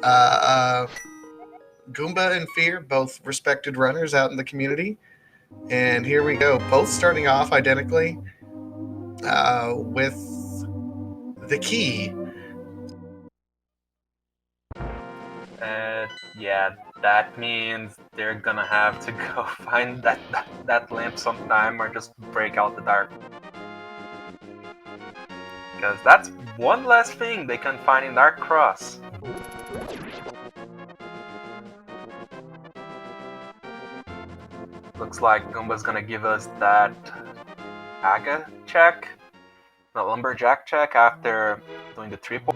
Uh, Goomba and Fear, both respected runners out in the community. And here we go, both starting off identically with the key. Yeah, that means they're gonna have to go find that lamp sometime or just break out the dark. Because that's one less thing they can find in Dark Cross. Looks like Goomba's gonna give us that Aga check, the Lumberjack check after doing the triple.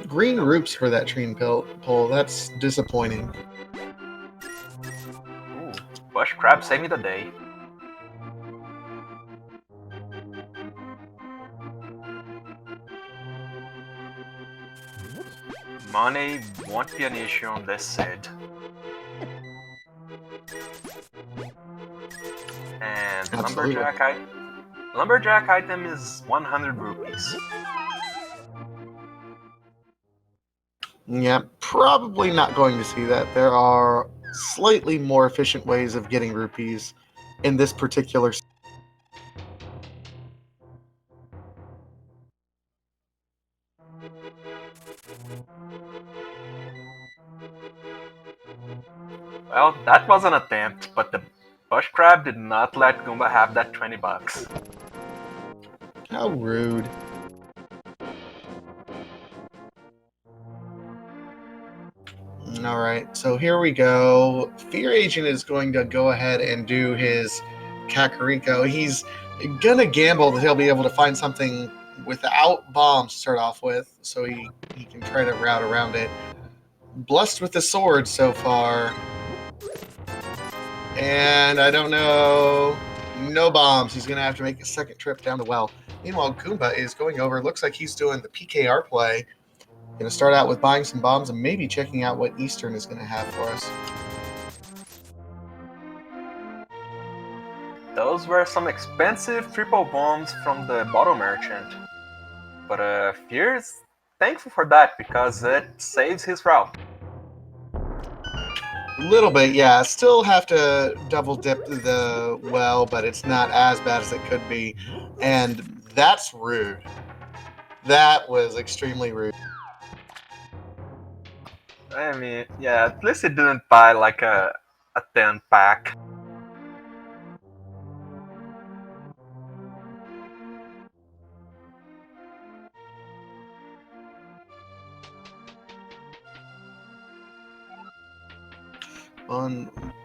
Green roops for that train pull. That's disappointing. Ooh, Bush Crab saved me the day. Money won't be an issue on this side. And the lumberjack item is 100 rupees. Yeah, probably not going to see that. There are slightly more efficient ways of getting rupees in this particular. Well, that was an attempt, but the Bush Crab did not let Goomba have that 20 bucks. How rude. Alright, so here we go. Fear Agent is going to go ahead and do his Kakariko. He's gonna gamble that he'll be able to find something without bombs to start off with, so he can try to route around it. Blessed with the sword so far. And I don't know. No bombs. He's gonna have to make a second trip down the well. Meanwhile, Goomba is going over. Looks like he's doing the PKR play. Going to start out with buying some bombs and maybe checking out what Eastern is going to have for us. Those were some expensive triple bombs from the bottle merchant. But Fear's thankful for that because it saves his route. A little bit, yeah. Still have to double dip the well, but it's not as bad as it could be. And that's rude. That was extremely rude. I mean, yeah, at least it didn't buy like a 10 pack.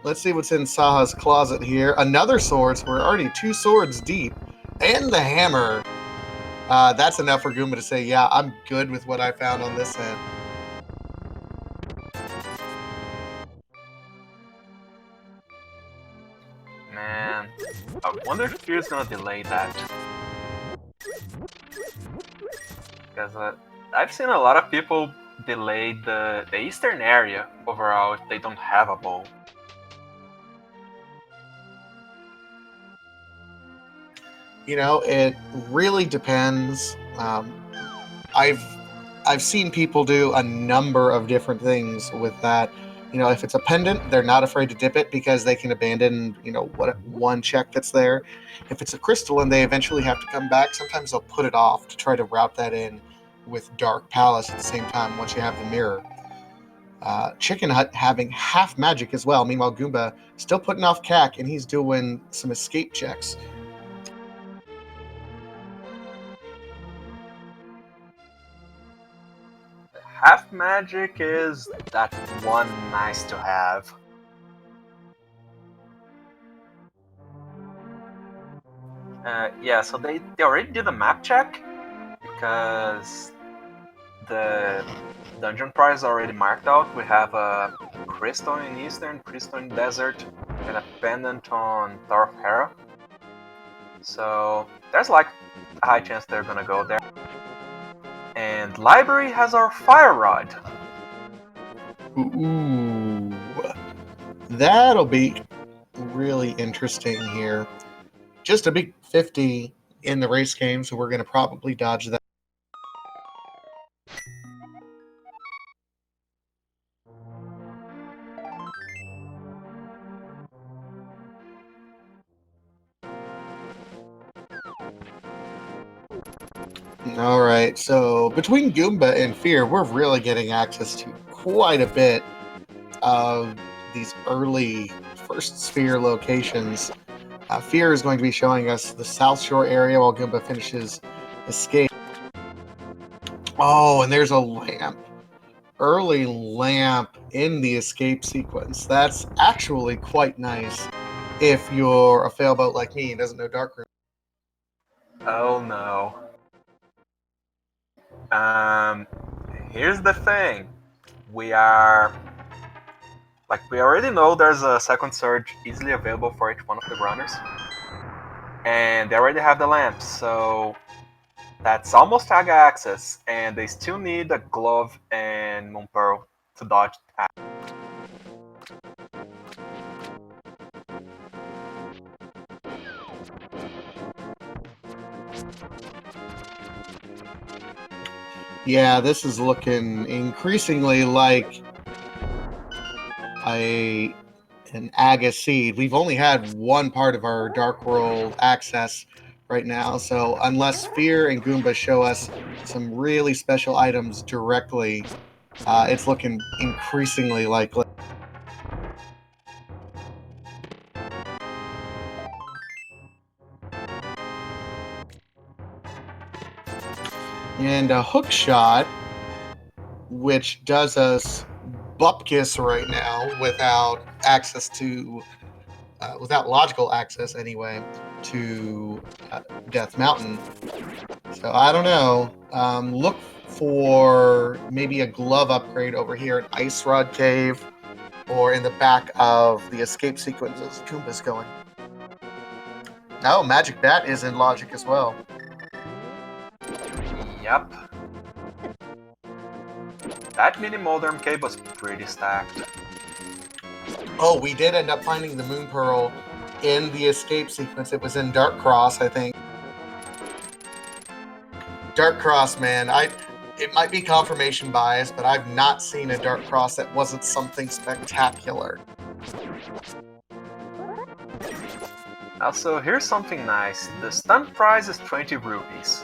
Let's see what's in Saha's closet here. Another sword, so we're already 2 swords deep. And the hammer. That's enough for Goomba to say, yeah, I'm good with what I found on this end. Man, I wonder if Fear's gonna delay that. Because I've seen a lot of people delay the eastern area overall if they don't have a bow. You know, it really depends. I've seen people do a number of different things with that. You know, if it's a pendant, they're not afraid to dip it because they can abandon, what one check that's there. If it's a crystalline, they eventually have to come back. Sometimes they'll put it off to try to route that in with Dark Palace at the same time once you have the mirror. Chicken Hut having half magic as well. Meanwhile, Goomba still putting off CAC, and he's doing some escape checks. Half magic is that one nice to have. Yeah, so they already did a map check because the dungeon prize is already marked out. We have a crystal in Eastern, crystal in Desert, and a pendant on Tower of Hera. So there's like a high chance they're gonna go there. And library has our fire rod. Ooh, that'll be really interesting here. Just a big 50 in the race game, so we're going to probably dodge that. All right, so between Goomba and Fear, we're really getting access to quite a bit of these early first sphere locations. Fear is going to be showing us the South Shore area while Goomba finishes Escape. Oh, and there's a lamp. Early lamp in the escape sequence. That's actually quite nice if you're a failboat like me and doesn't know Darkroom. Oh no. Um, Here's the thing. We are we already know there's a second surge easily available for each one of the runners, and they already have the lamps, so that's almost tag access, and they still need a glove and Moon Pearl to dodge. Yeah, this is looking increasingly like an Aga seed. We've only had one part of our Dark World access right now, so unless Fear and Goomba show us some really special items directly, it's looking increasingly likely. And a hook shot, which does us bupkis right now without access to without logical access anyway to Death Mountain. So I don't know. Look for maybe a glove upgrade over here at Ice Rod Cave or in the back of the escape sequences Goomba's going. Oh, Magic Bat is in logic as well. Yep. That mini Modern cave was pretty stacked. Oh, we did end up finding the Moon Pearl in the escape sequence. It was in Dark Cross, I think. Dark Cross, man. It might be confirmation bias, but I've not seen a Dark Cross that wasn't something spectacular. Also, here's something nice. The stunt prize is 20 rupees.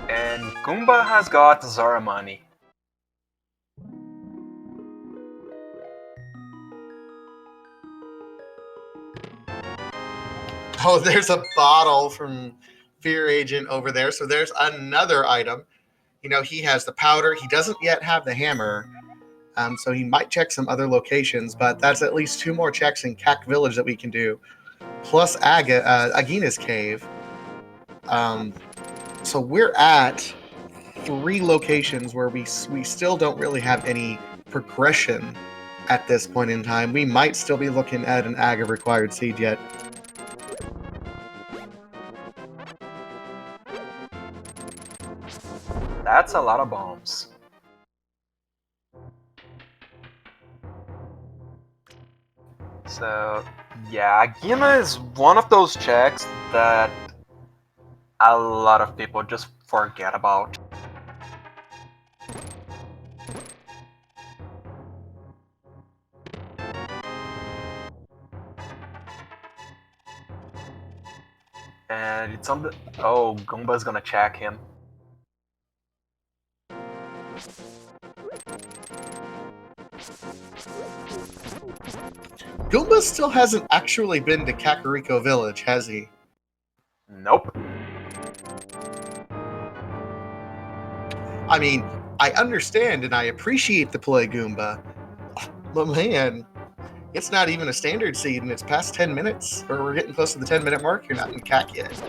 And Goomba has got Zora money. Oh, there's a bottle from Fear Agent over there. So there's another item. You know, he has the powder. He doesn't yet have the hammer. So he might check some other locations, but that's at least 2 more checks in Cac Village that we can do. Plus Agina's Cave. So we're at 3 locations where we still don't really have any progression at this point in time. We might still be looking at an Aga required seed yet. That's a lot of bombs. So, yeah, Agina is one of those checks that a lot of people just forget about. And it's on the... Oh, Goomba's gonna check him. Goomba still hasn't actually been to Kakariko Village, has he? Nope. I mean, I understand and I appreciate the play, Goomba. But man, it's not even a standard seed and it's past 10 minutes, or we're getting close to the 10-minute mark. You're not in CAC yet.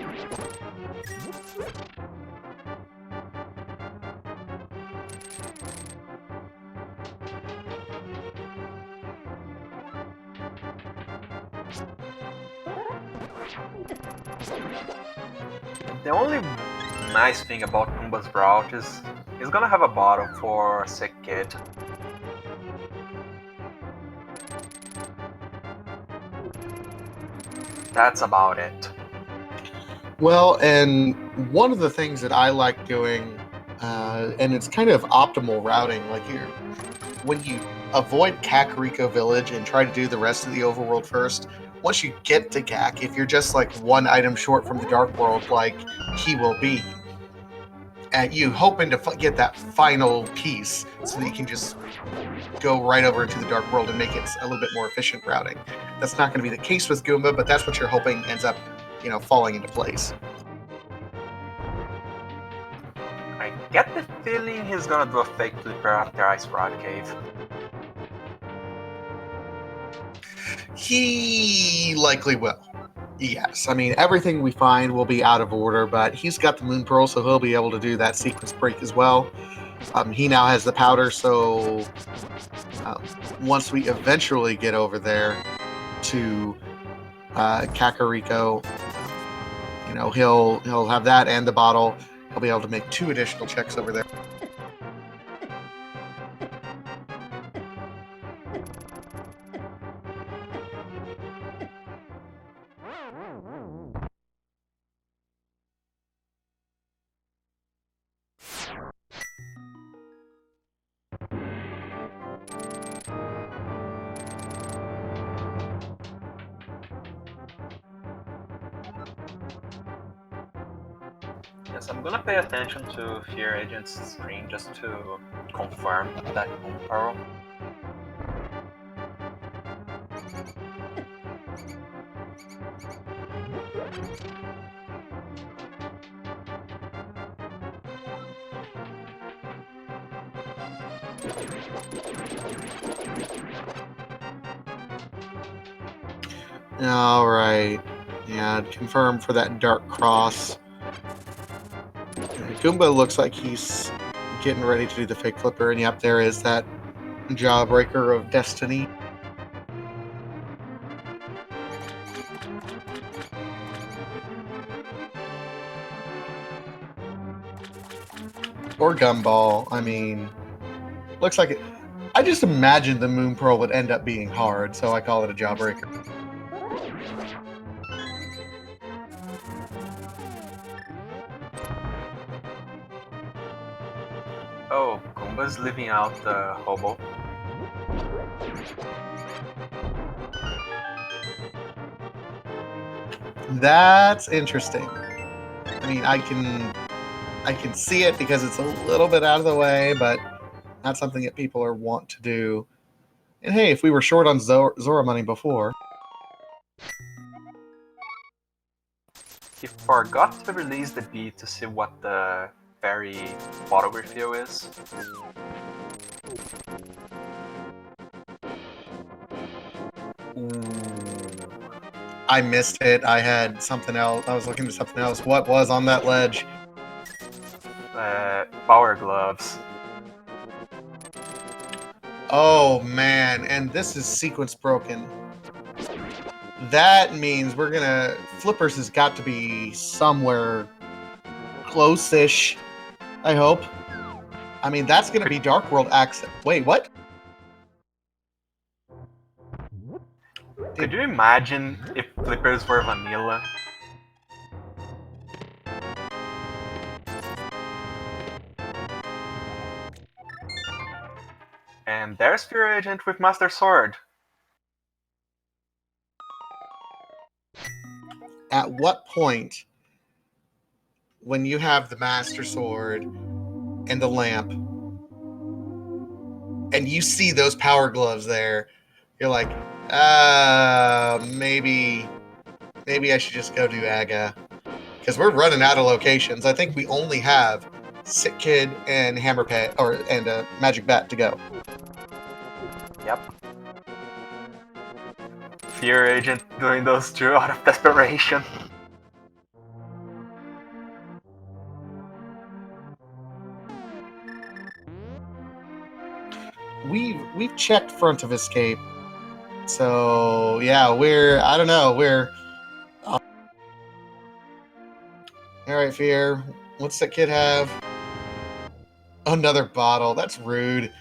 The only nice thing about Goomba's route is he's gonna have a bottle for a sick kid. That's about it. Well, and one of the things that I like doing, and it's kind of optimal routing, like when you avoid Kakariko Village and try to do the rest of the overworld first, once you get to Gak, if you're just like one item short from the Dark World, like he will be, and you hoping to get that final piece so that you can just go right over into the Dark World and make it a little bit more efficient routing. That's not going to be the case with Goomba, but that's what you're hoping ends up, falling into place. I get the feeling he's gonna do a fake flipper after Ice Rod Cave. He likely will. Yes, I mean, everything we find will be out of order, but he's got the Moon Pearl, so he'll be able to do that sequence break as well. He now has the powder, so once we eventually get over there to Kakariko, he'll have that and the bottle. He'll be able to make 2 additional checks over there. Yes, I'm gonna pay attention to Fear Agent's screen just to confirm that Moon Pearl. All right. Yeah, confirm for that Dark Cross. Goomba looks like he's getting ready to do the fake flipper, and yep, there is that Jawbreaker of Destiny. Or Gumball. I mean, looks like it. I just imagined the Moon Pearl would end up being hard, so I call it a Jawbreaker. Oh, Goomba's leaving out the hobo. That's interesting. I mean, I can see it because it's a little bit out of the way, but not something that people are want to do. And hey, if we were short on Zora money before. He forgot to release the beat to see what the fairy bottle refill is. I missed it. I had something else. I was looking at something else. What was on that ledge? Power gloves. Oh man, and this is sequence broken. That means we're gonna... Flippers has got to be somewhere close-ish, I hope. I mean, that's gonna be Dark World access. Wait, what? Could you imagine if flippers were vanilla? And there's Fear Agent with Master Sword. At what point, when you have the Master Sword and the lamp, and you see those power gloves there, you're like, maybe I should just go do Aga. Because we're running out of locations. I think we only have Sick Kid and Hammer Pet, and Magic Bat to go. Yep. Fear Agent doing those 2 out of desperation. We've checked front of escape. So yeah, I don't know, all right, Fear. What's that kid have? Another bottle. That's rude.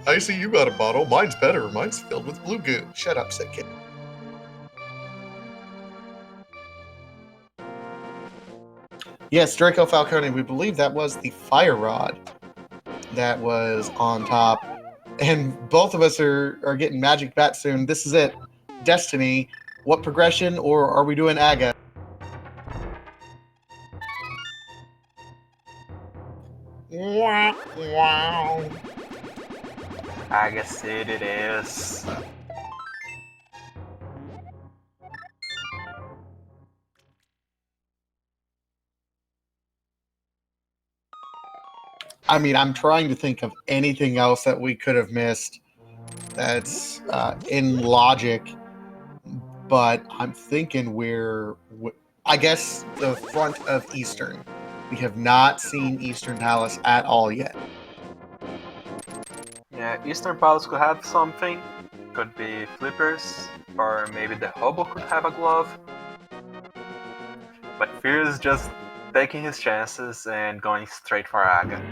I see you got a bottle. Mine's better. Mine's filled with blue goo. Shut up, Sick Kid. Yes, Draco Falcone. We believe that was the fire rod that was on top. And both of us are getting Magic Bat soon. This is it. Destiny, what progression, or are we doing Aga? Wow. I guess it is. I mean, I'm trying to think of anything else that we could have missed that's in logic, but I'm thinking I guess the front of Eastern. We have not seen Eastern Palace at all yet. Yeah, Eastern Palace could have something. Could be flippers, or maybe the hobo could have a glove. But Fear is just taking his chances and going straight for Aga.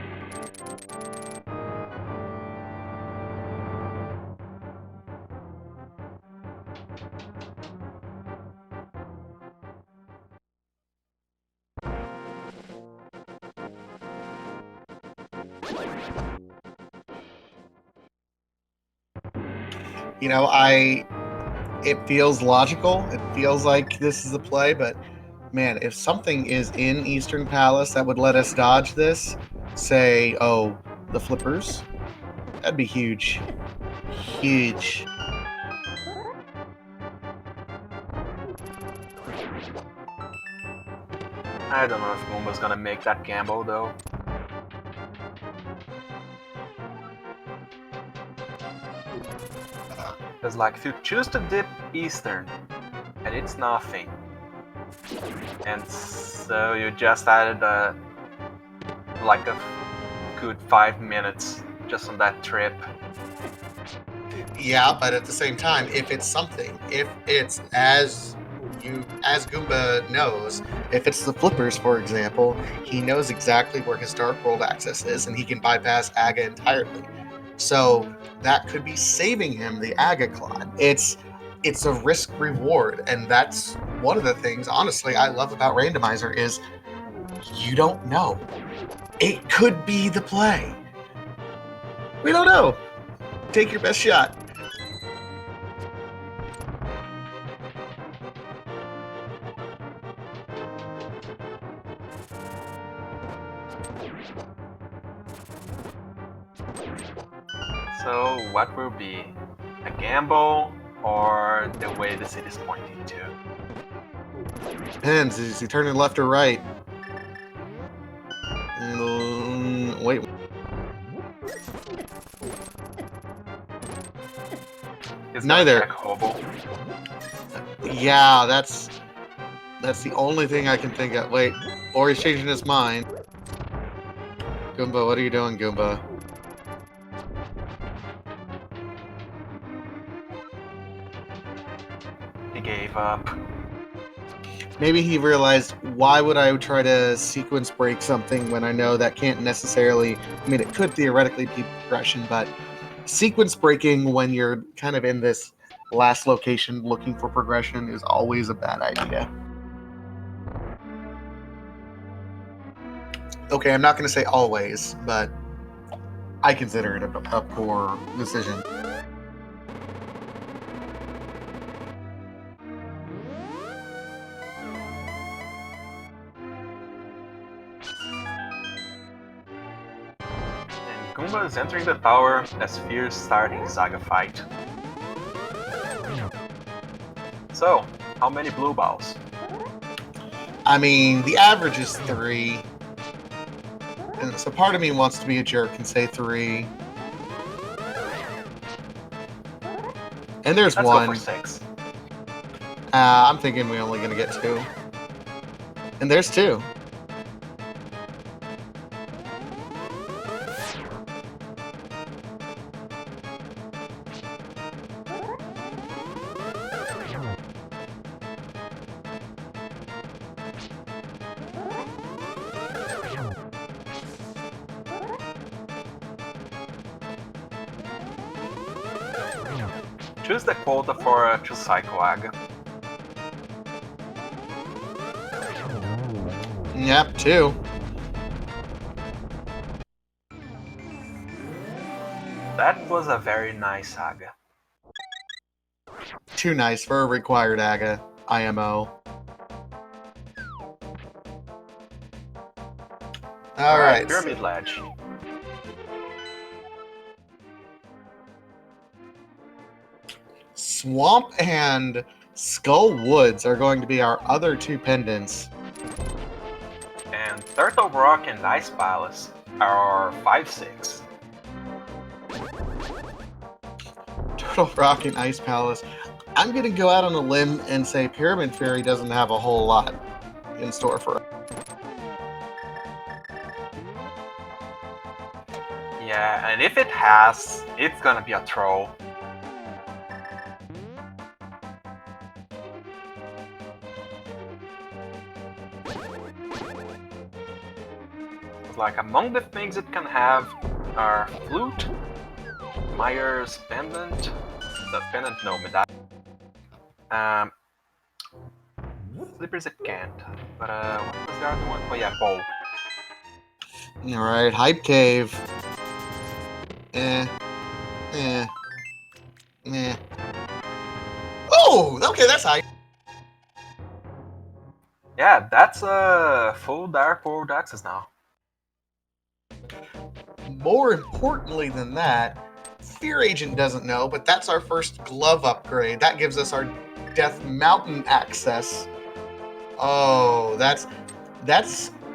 You know, it feels logical. It feels like this is a play, but man, if something is in Eastern Palace that would let us dodge this, say, oh, the flippers, that'd be huge. Huge. I don't know if Goomba's gonna make that gamble though. Because like, if you choose to dip Eastern, and it's nothing, and so you just added like a good 5 minutes just on that trip. Yeah, but at the same time, if it's something, if it's as Goomba knows, if it's the flippers, for example, he knows exactly where his Dark World access is, and he can bypass Aga entirely. So that could be saving him the Aga Clod. It's a risk reward, and that's one of the things, honestly, I love about Randomizer is you don't know. It could be the play. We don't know. Take your best shot. So what will be? A gamble or the way the city's pointing to? Depends. Is he turning left or right? Wait. He's Neither. gonna check hobo. Yeah, that's the only thing I can think of. Wait, or he's changing his mind. Goomba, what are you doing, Goomba? He gave up. Maybe he realized, why would I try to sequence break something when I know that can't necessarily, I mean, it could theoretically be progression, but sequence breaking when you're kind of in this last location looking for progression is always a bad idea. Okay, I'm not going to say always, but I consider it a poor decision. And Goomba is entering the tower as Fear is starting his Saga fight. So, how many blue balls? I mean, the average is 3. And so part of me wants to be a jerk and say 3. And there's Let's 1. go for 6. I'm thinking we're only going to get 2. And there's 2. Choose the quota for a 2-cycle Aga. Yep, 2. That was a very nice Saga. Too nice for a required AGA IMO. All right. Pyramid Ledge. Swamp and Skull Woods are going to be our other two pendants. And Turtle Rock and Ice Palace are 5-6. Turtle Rock and Ice Palace. I'm going to go out on a limb and say Pyramid Fairy doesn't have a whole lot in store for us. Yeah, and if it has, it's gonna be a troll. Like, among the things it can have are Flute, Myers Pendant, the Pendant no medallion. Slippers it can't, but what was the other one? Oh yeah, Bowl. Alright, Hype Cave. Oh, okay, that's hype. Yeah, that's a full Dark World access now. More importantly than that, Fear Agent doesn't know, but that's our first glove upgrade. That gives us our Death Mountain access. Oh, that's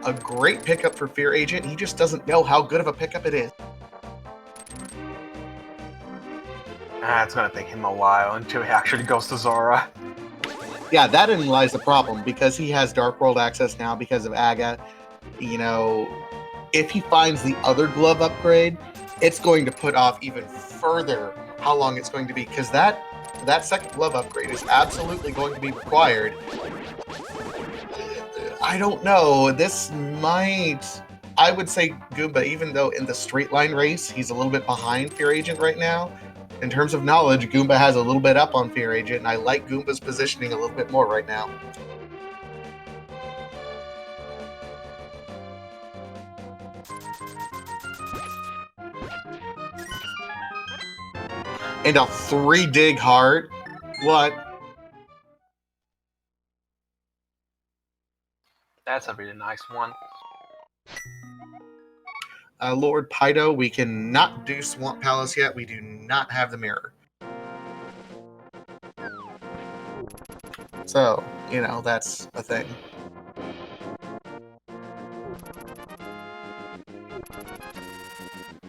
a great pickup for Fear Agent. He just doesn't know how good of a pickup it is. It's gonna take him a while until he actually goes to Zora. Yeah, therein lies the problem, because he has Dark World access now because of Aga. You know, if he finds the other glove upgrade, it's going to put off even further how long it's going to be, because that second glove upgrade is absolutely going to be required. I don't know. This might... I would say Goomba, even though in the straight line race, he's a little bit behind Fear Agent right now. In terms of knowledge, Goomba has a little bit up on Fear Agent, and I like Goomba's positioning a little bit more right now. And a 3-dig heart? What? That's a really nice one. Lord Pydo, we cannot do Swamp Palace yet. We do not have the mirror. So, you know, that's a thing.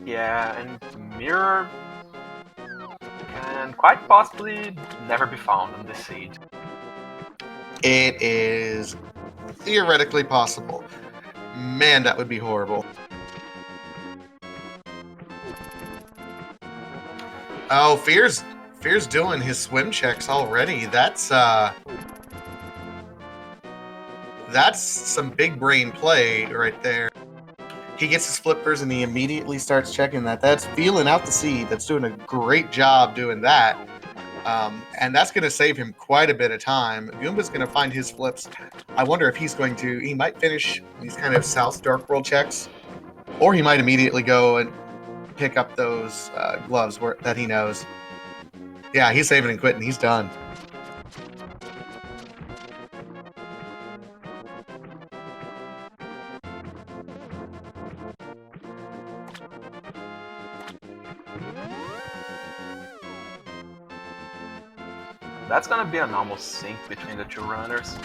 Yeah, and mirror can quite possibly never be found on this seed. It is theoretically possible. Man, that would be horrible. Oh, Fear's doing his swim checks already. That's some big brain play right there. He gets his flippers and he immediately starts checking that. That's feeling out the seed. That's doing a great job doing that. And that's going to save him quite a bit of time. Goomba's going to find his flips. I wonder if he's going to... He might finish these kind of South Dark World checks. Or he might immediately go and pick up those gloves that he knows. Yeah, he's saving and quitting. He's done. That's gonna be an almost sync between the two runners.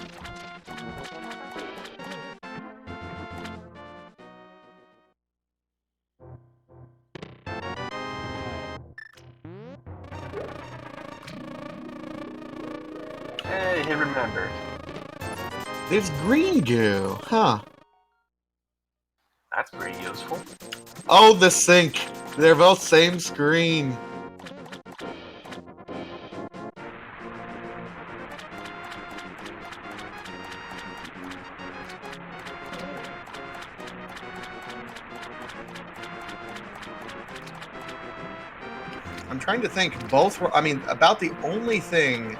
Hey, he remembered. It's green goo, huh? That's pretty useful. Oh, the sync. They're both same screen. I'm trying to think. Both were... I mean, about the only thing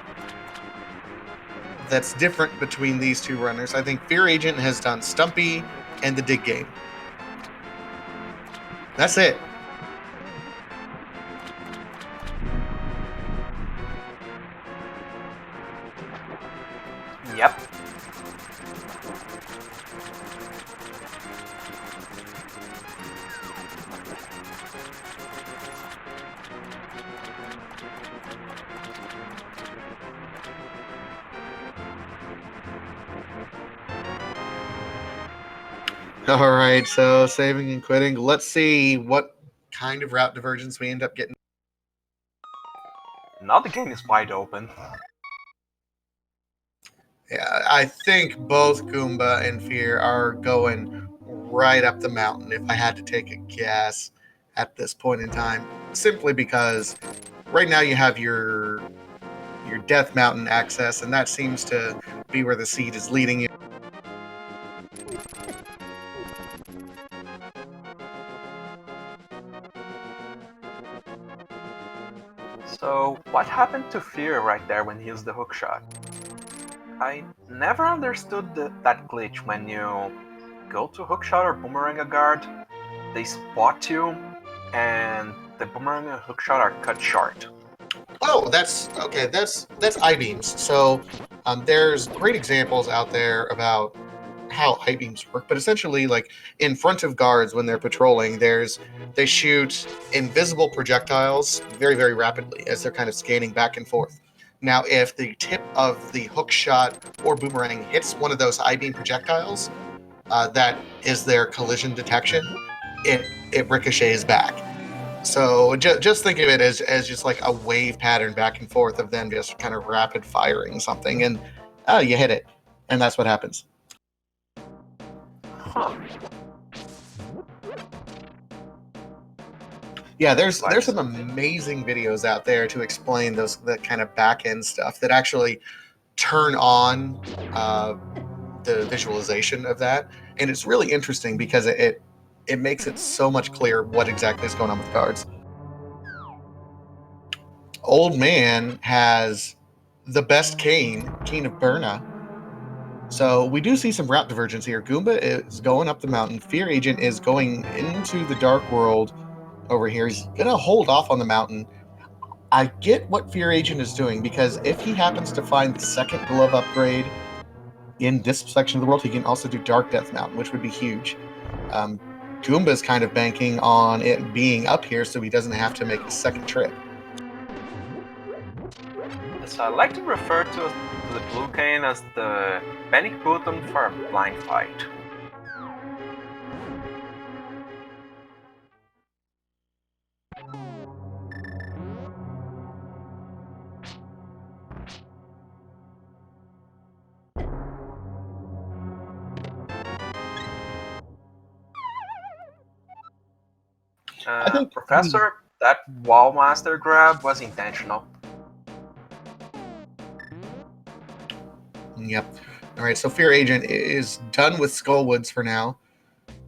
that's different between these two runners, I think Fear Agent has done Stumpy and the dig game. That's it. All right, so saving and quitting. Let's see what kind of route divergence we end up getting. Now the game is wide open. Yeah, I think both Goomba and Fear are going right up the mountain if I had to take a guess at this point in time. Simply because right now you have your Death Mountain access, and that seems to be where the seed is leading you. So, what happened to Fear right there when he used the hookshot? I never understood that glitch when you go to hookshot or boomerang a guard, they spot you, and the boomerang and hookshot are cut short. Oh, that's okay. That's I-beams. So there's great examples out there about how I-beams work, but essentially, like in front of guards when they're patrolling, they shoot invisible projectiles very, very rapidly as they're kind of scanning back and forth. Now, if the tip of the hook shot or boomerang hits one of those I-beam projectiles, that is their collision detection. It ricochets back. So just think of it as just like a wave pattern back and forth of them just kind of rapid firing something, and you hit it, and that's what happens. Huh. Yeah, there's some amazing videos out there to explain that kind of back end stuff that actually turn on the visualization of that, and it's really interesting because it makes it so much clearer what exactly is going on with cards. Old Man has the best Cane of Berna. So we do see some route divergence here. Goomba is going up the mountain. Fear Agent is going into the Dark World over here. He's going to hold off on the mountain. I get what Fear Agent is doing, because if he happens to find the second glove upgrade in this section of the world, he can also do Dark Death Mountain, which would be huge. Goomba's kind of banking on it being up here so he doesn't have to make a second trip. So I like to refer to the blue cane as the panic button for a blind fight. I think Professor, that wall master grab was intentional. Yep. All right, so Fear Agent is done with Skullwoods for now,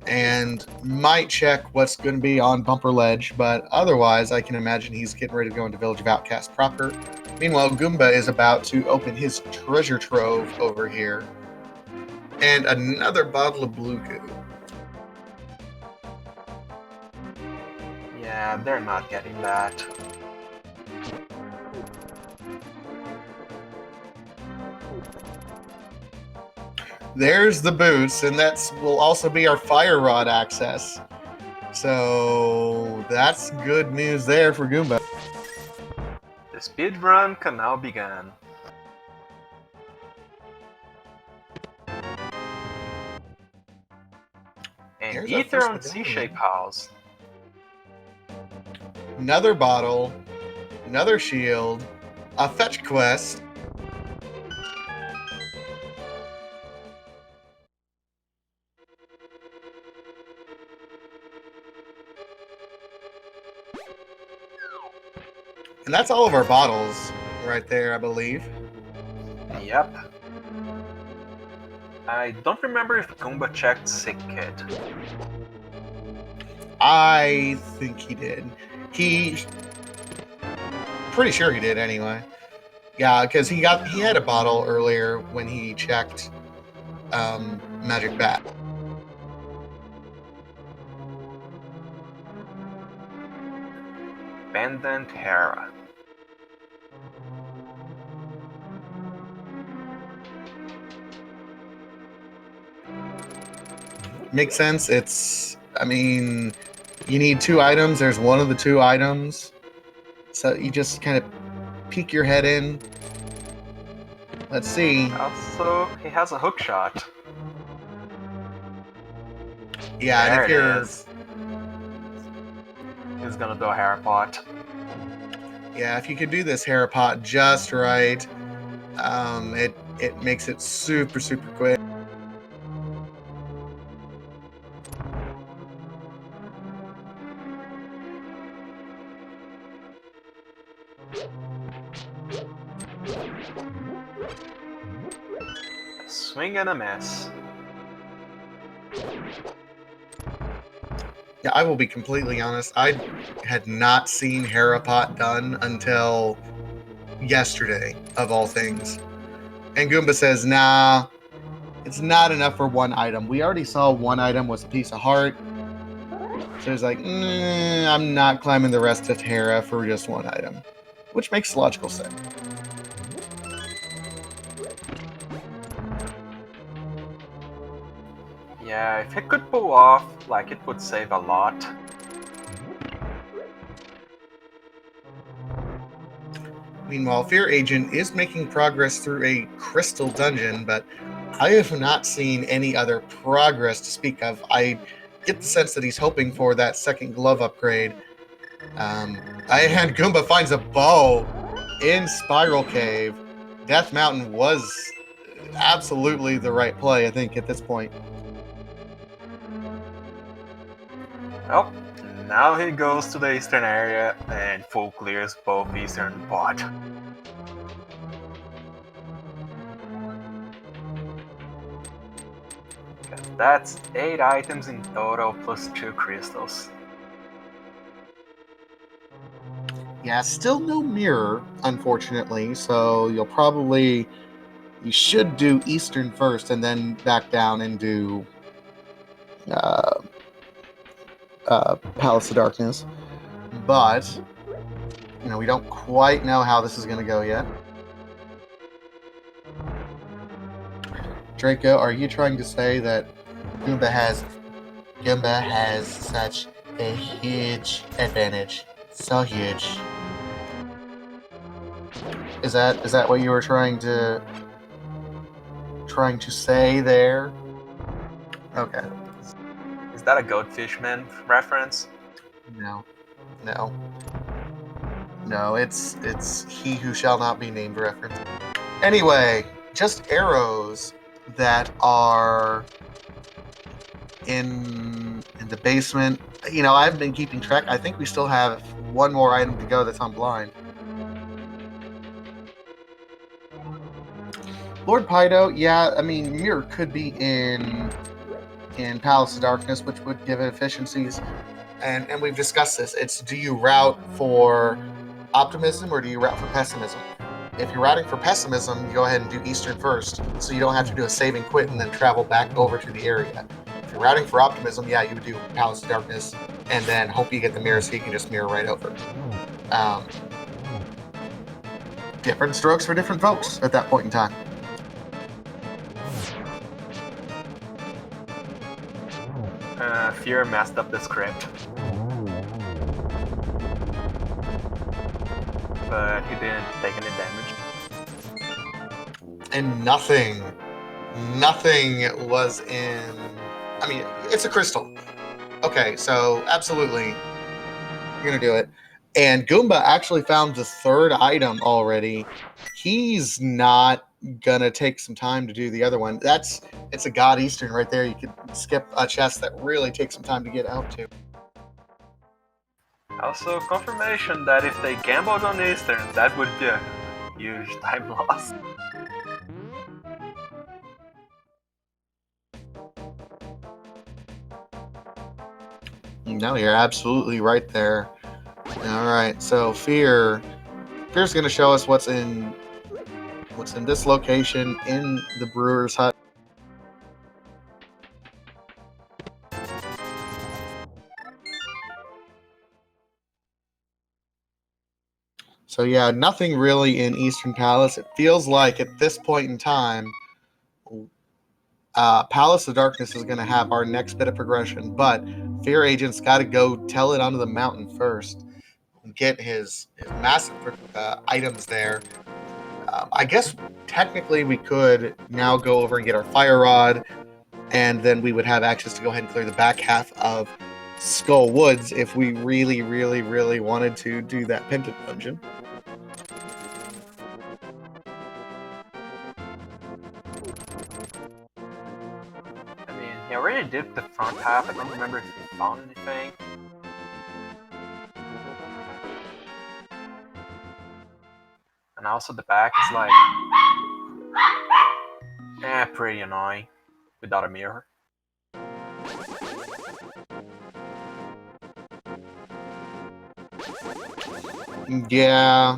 and might check what's going to be on Bumper Ledge, but otherwise I can imagine he's getting ready to go into Village of Outcast proper. Meanwhile, Goomba is about to open his treasure trove over here, and another bottle of blue goo. Yeah, they're not getting that. There's the boots, and that's will also be our fire rod access. So that's good news there for Goomba. The speed run can now begin. An Here's our Ether first on C-shape medallion. house. Another bottle, another shield, a fetch quest. And that's all of our bottles right there, I believe. Yep. I don't remember if Goomba checked Sick Kid. I think he did. Pretty sure he did anyway. Yeah, because he had a bottle earlier when he checked Magic Bat. Pendant Hera. Makes sense. You need two items. There's one of the two items. So you just kind of peek your head in. Let's see. Also, he has a hook shot. Yeah, and There if it you're is. He's gonna do a hair pot. yeah, if you can do this hair pot just right, it makes it super quick. A swing and a miss. Yeah, I will be completely honest. I had not seen Harapot done until yesterday, of all things. And Goomba says, nah, it's not enough for one item. We already saw one item was a piece of heart. So he's like, I'm not climbing the rest of Terra for just one item. Which makes logical sense. Yeah, if it could pull off, like, it would save a lot. Meanwhile, Fear Agent is making progress through a crystal dungeon, but I have not seen any other progress to speak of. I get the sense that he's hoping for that second glove upgrade. And Goomba finds a bow in Spiral Cave. Death Mountain was absolutely the right play, I think, at this point. Well, now he goes to the eastern area and full clears both eastern and pod. That's 8 items in total plus 2 crystals. Yeah, still no mirror, unfortunately, so you should do Eastern first and then back down and do Palace of Darkness. But, we don't quite know how this is going to go yet. Draco, are you trying to say that Goomba has such a huge advantage? So huge. Is that what you were trying to say there? Okay. Is that a Goatfish Man reference? No. It's he who shall not be named reference. Anyway, just arrows that are in the basement. I've been keeping track. I think we still have one more item to go that's on blind. Lord Pydo, yeah, Mirror could be in Palace of Darkness, which would give it efficiencies. And we've discussed this. It's, do you route for optimism or do you route for pessimism? If you're routing for pessimism, you go ahead and do Eastern first, so you don't have to do a save and quit and then travel back over to the area. If you're routing for optimism, yeah, you would do Palace of Darkness and then hope you get the mirror so you can just mirror right over. Different strokes for different folks at that point in time. Fear messed up the script. But he didn't take any damage. And nothing was in... it's a crystal. Okay, so absolutely, you're going to do it. And Goomba actually found the third item already. He's not going to take some time to do the other one. It's a God Eastern right there. You could skip a chest that really takes some time to get out to. Also, confirmation that if they gambled on Eastern, that would be a huge time loss. No, you're absolutely right there. All right, so Fear's going to show us what's in this location in the Brewer's Hut. So yeah, nothing really in Eastern Palace. It feels like at this point in time, Palace of Darkness is going to have our next bit of progression, but Fear Agent's got to go tell it onto the mountain first and get his massive items there. I guess technically we could now go over and get our Fire Rod, and then we would have access to go ahead and clear the back half of Skull Woods if we really, really, really wanted to do that pendant dungeon. I mean, he already did the front half. I don't remember if he found anything. And also the back is like, pretty annoying without a mirror. Yeah,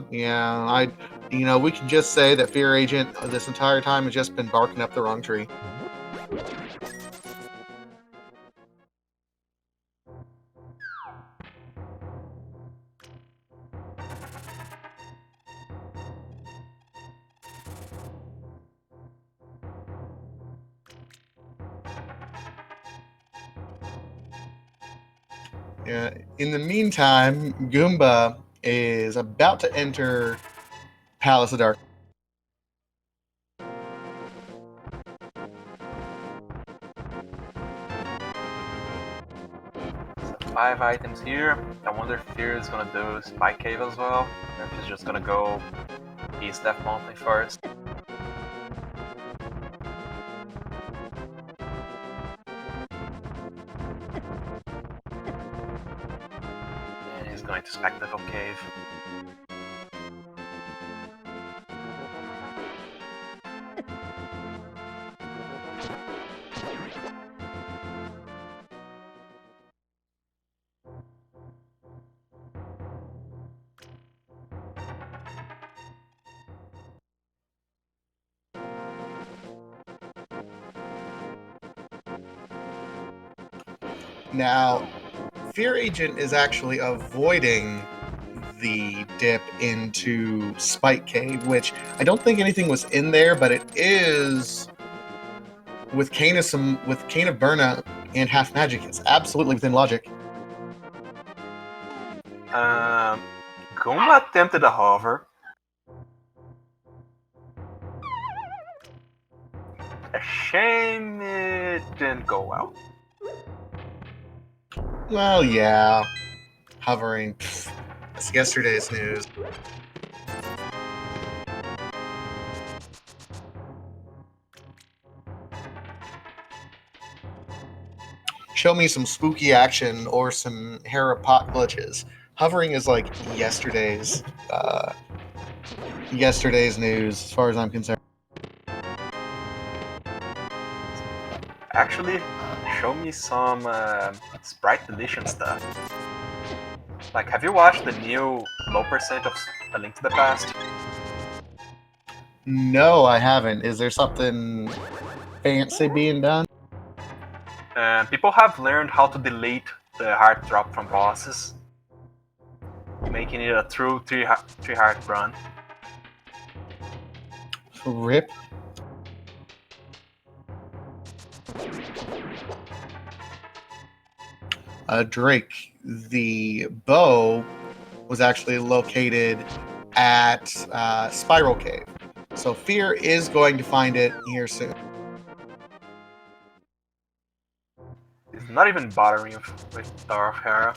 we can just say that Fear Agent this entire time has just been barking up the wrong tree. In the meantime, Goomba is about to enter Palace of Dark. So 5 items here. I wonder if Fear is gonna do Spy Cave as well, or if he's just gonna go East Death Mountain first. And he's going to Spectacle Cave. Now, Fear Agent is actually avoiding the dip into Spike Cave, which I don't think anything was in there, but it is with Cane of Burna and Half Magic. It's absolutely within logic. Goomba attempted a hover. A shame it didn't go well. Well, yeah. Hovering. It's yesterday's news. Show me some spooky action or some Hera pot glitches. Hovering is like yesterday's news, as far as I'm concerned. Actually, show me some Sprite Deletion stuff. Like, have you watched the new low percent of A Link to the Past? No, I haven't. Is there something fancy being done? People have learned how to delete the heart drop from bosses, making it a true 3-heart run. Rip. Drake, the bow was actually located at Spiral Cave. So Fear is going to find it here soon. He's not even bothering with Tower of Hera.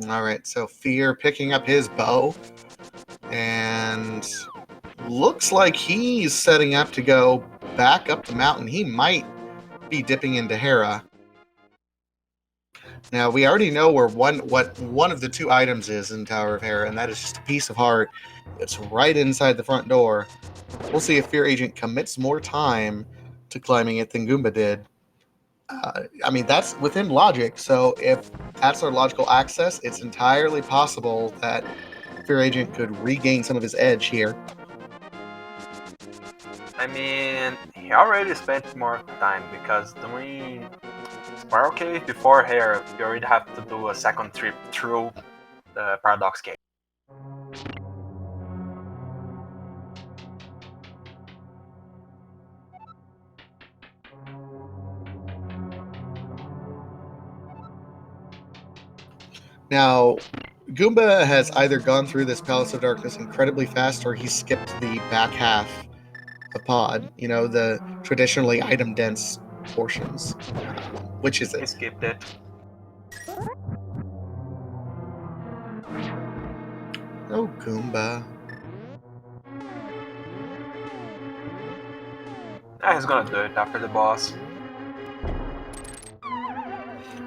All right, so Fear picking up his bow, and looks like he's setting up to go back up the mountain. He might be dipping into Hera. Now, we already know what one of the 2 items is in Tower of Hera, and that is just a piece of heart. It's right inside the front door. We'll see if Fear Agent commits more time to climbing it than Goomba did. I mean, that's within logic, so if that's our logical access, it's entirely possible that Fear Agent could regain some of his edge here. I mean, he already spent more time because doing Spiral Cave before Hera, you already have to do a second trip through the Paradox Cave. Now, Goomba has either gone through this Palace of Darkness incredibly fast or he skipped the back half of Pod, the traditionally item dense portions. Which is He it? skipped it. Oh, Goomba. He's gonna do it after the boss.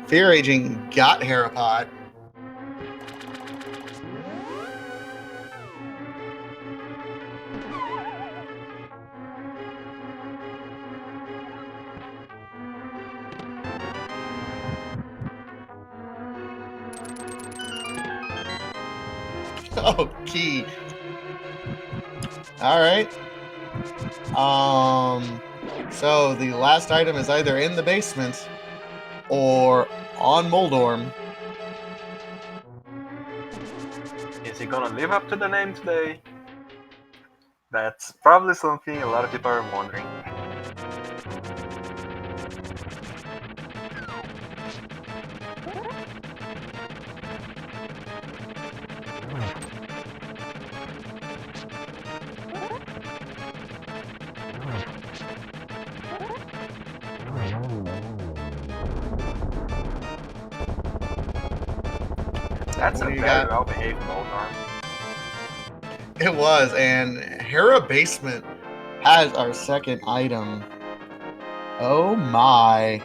Fear Aging got Herapod. Oh, key. All right. So the last item is either in the basement or on Moldorm. Is he gonna live up to the name today? That's probably something a lot of people are wondering. That's What a do you very got? well-behaved Moldorm. It was, and Hera Basement has our second item. Oh my.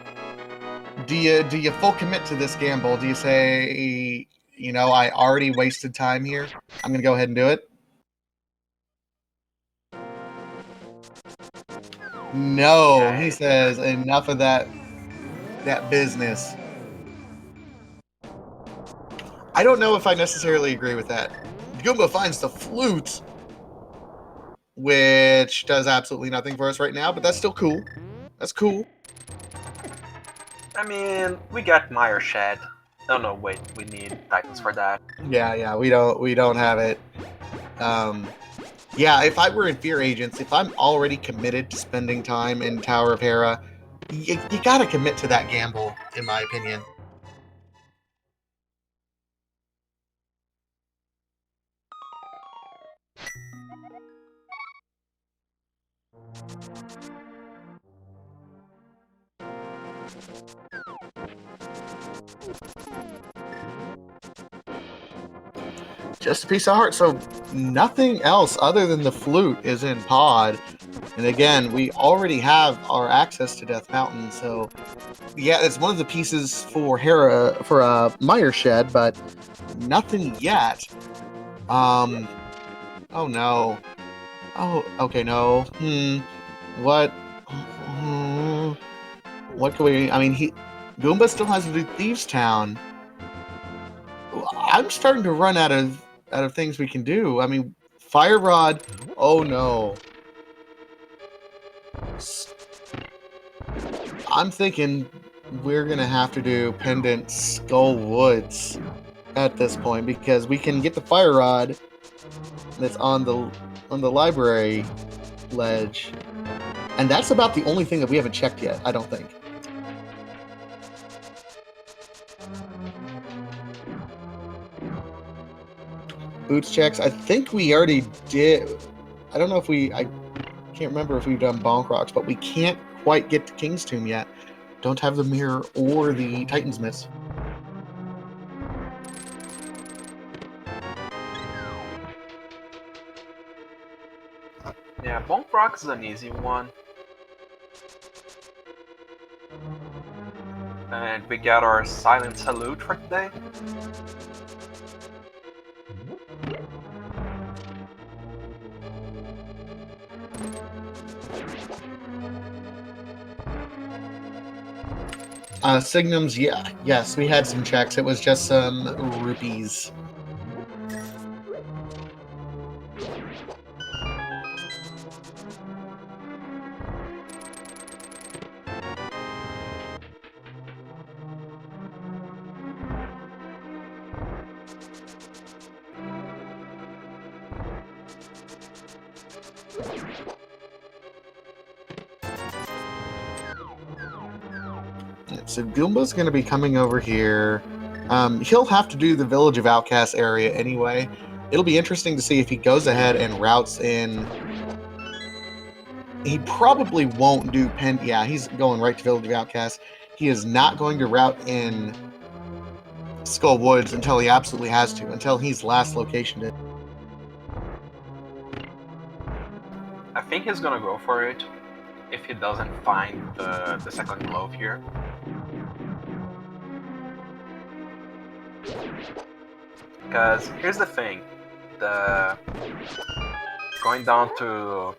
Do you full commit to this gamble? Do you say, I already wasted time here? I'm gonna go ahead and do it. No, he Yeah, says enough of that business. I don't know if I necessarily agree with that. Goomba finds the flute, which does absolutely nothing for us right now, but that's still cool. That's cool. I mean, we got Meyer Shed. Oh no, wait, we need Titans for that. Yeah, we don't have it. Yeah, if I were in Fear Agents, if I'm already committed to spending time in Tower of Hera, you gotta commit to that gamble, in my opinion. Just a piece of heart. So nothing else other than the flute is in Pod. And again, we already have our access to Death Mountain, so yeah, it's one of the pieces for Hera for Meyer Shed, but nothing yet. Oh no. Oh, okay, no. What? Hmm. What can we? I mean, Goomba still has to do Thieves Town. I'm starting to run out of things we can do. I mean, Fire Rod. Oh no. I'm thinking we're gonna have to do Pendant Skull Woods at this point because we can get the Fire Rod that's on the library ledge, and that's about the only thing that we haven't checked yet. I don't think. Boots checks. I think we already did. I don't know if I can't remember if we've done Bonk Rocks, but we can't quite get to King's Tomb yet. Don't have the mirror or the Titan's Miss. Yeah, Bonk Rock is an easy one. And we got our Silent Salute for today. Signums, yes, we had some checks. It was just some rupees. So Goomba's going to be coming over here. He'll have to do the Village of Outcasts area anyway. It'll be interesting to see if he goes ahead and routes in. He probably won't do Pen. Yeah, he's going right to Village of Outcasts. He is not going to route in Skull Woods until he absolutely has to, until he's last locationed. I think he's gonna go for it if he doesn't find the second glove here. Because here's the thing, the going down to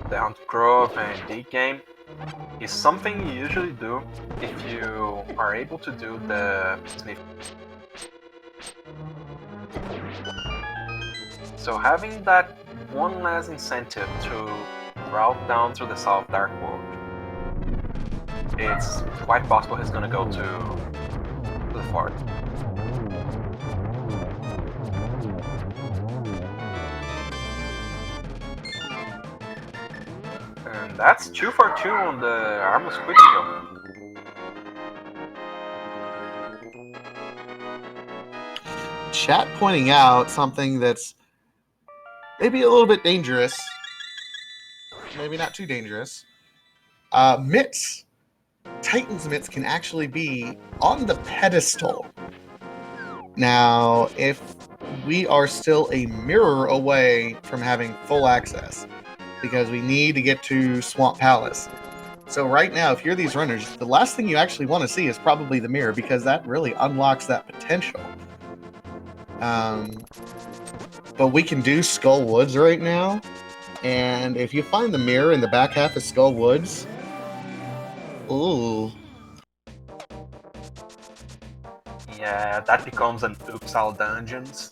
the Hunt Grove and Deep Game is something you usually do if you are able to do the Smith. So having that one last incentive to route down through the South Dark World, it's quite possible he's gonna go to the forest. And that's 2 for 2 on the Armless Quick Skill. Chat pointing out something that's maybe a little bit dangerous. Maybe not too dangerous. Mitts. Titan's mitts can actually be on the pedestal. Now, if we are still a mirror away from having full access, because we need to get to Swamp Palace. So right now, if you're these runners, the last thing you actually want to see is probably the mirror, because that really unlocks that potential. But we can do Skull Woods right now, and if you find the mirror in the back half of Skull Woods, ooh. Yeah, that becomes an Oops All Dungeons.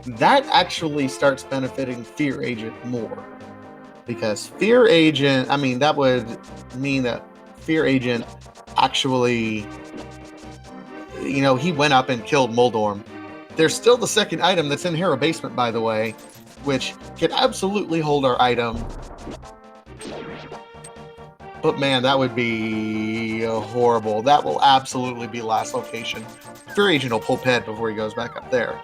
That actually starts benefiting Fear Agent more. Because Fear Agent, I mean, that would mean that Fear Agent actually, you know, he went up and killed Moldorm. There's still the second item that's in Hera Basement, by the way, which can absolutely hold our item. But man, that would be horrible. That will absolutely be last location. Fear Agent will pull Ped before he goes back up there.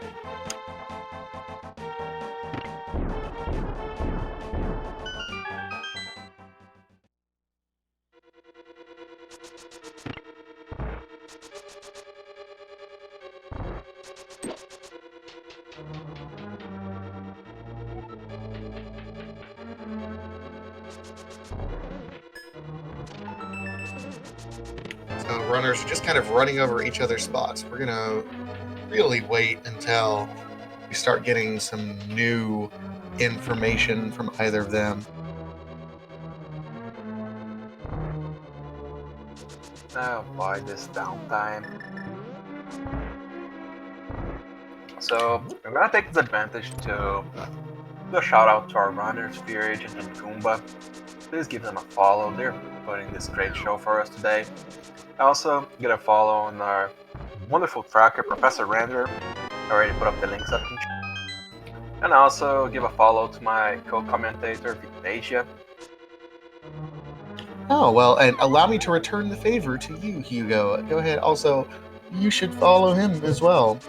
So runners are just kind of running over each other's spots. We're gonna really wait until we start getting some new information from either of them. Oh boy, this downtime. So I'm gonna take this advantage to do a shout out to our runners, Fear Agent and Goomba. Please give them a follow. They're putting this great show for us today. Also, get a follow on our wonderful tracker, Professor Render. I already put up the links up in chat. And also give a follow to my co-commentator, Vitasia. Oh, well, and allow me to return the favor to you, Hugo. Go ahead. Also, you should follow him as well.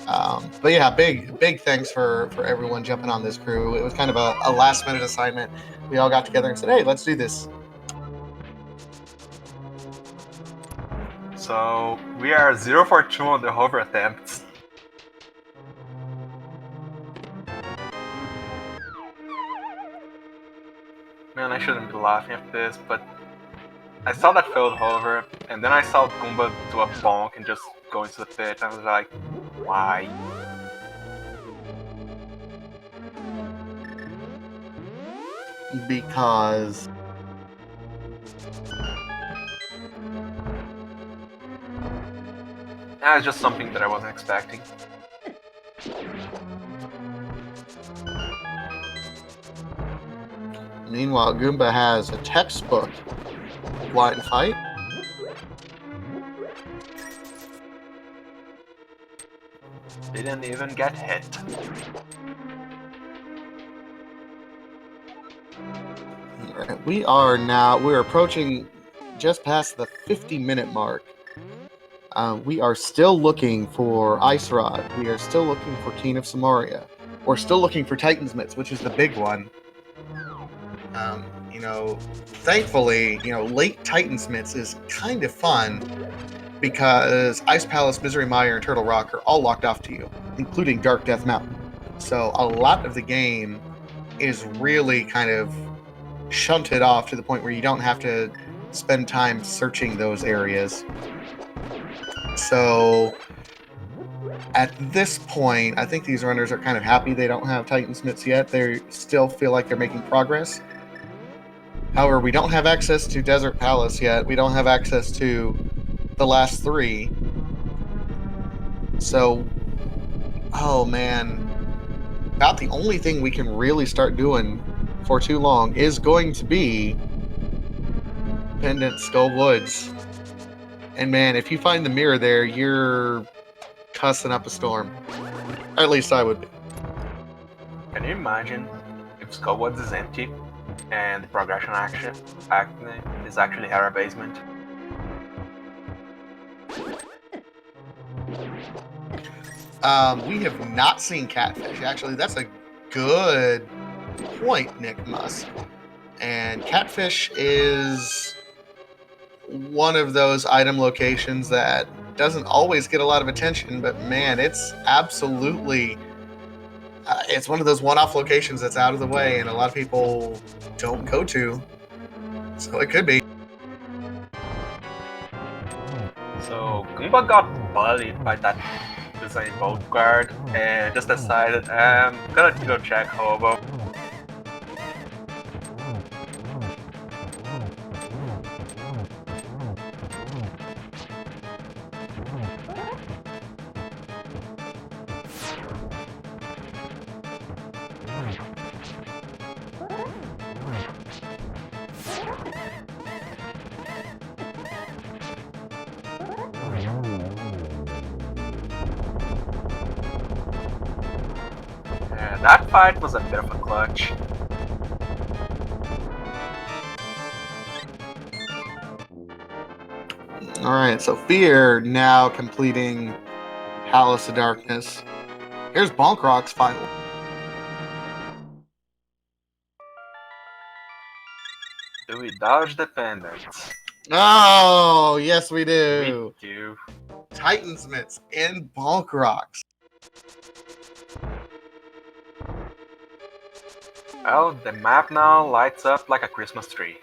But yeah, big thanks for everyone jumping on this crew. It was kind of a last-minute assignment. We all got together and said, hey, let's do this. So we are 0 for 2 on the hover attempts. Man, I shouldn't be laughing at this, but I saw that failed hover, and then I saw Goomba do a bonk and just go into the pit, and I was like, why? Because That's just something that I wasn't expecting. Meanwhile, Goomba has a textbook blind fight. Didn't even get hit. We're approaching just past the 50-minute mark. We are still looking for Ice Rod. We are still looking for King of Samaria. We're still looking for Titan's Mitts, which is the big one. Thankfully, late Titan's Mitts is kind of fun because Ice Palace, Misery Mire, and Turtle Rock are all locked off to you, including Dark Death Mountain. So a lot of the game is really kind of shunted off to the point where you don't have to spend time searching those areas. So at this point, I think these runners are kind of happy they don't have Titan's Mitts yet. They still feel like they're making progress. However, we don't have access to Desert Palace yet. We don't have access to the last 3. So, oh man, about the only thing we can really start doing for too long is going to be Pendant Skull Woods. And man, if you find the mirror there, you're cussing up a storm. Or at least I would be. Can you imagine if Skullwoods is empty and the progression action is actually Hera basement? We have not seen Catfish. Actually, that's a good point, Nick Musk. And Catfish is one of those item locations that doesn't always get a lot of attention, but man, it's absolutely it's one of those one-off locations that's out of the way and a lot of people don't go to. So it could be. So Goomba got bullied by that design boat guard and just decided I'm gonna go check Hobo. That fight was a bit of a clutch. Alright, so Fear now completing Palace of Darkness. Here's Bonk Rock's final. Do we dodge the pendants? Oh, yes we do. We do. Titan's Mitts and Bonk Rocks. Well, the map now lights up like a Christmas tree.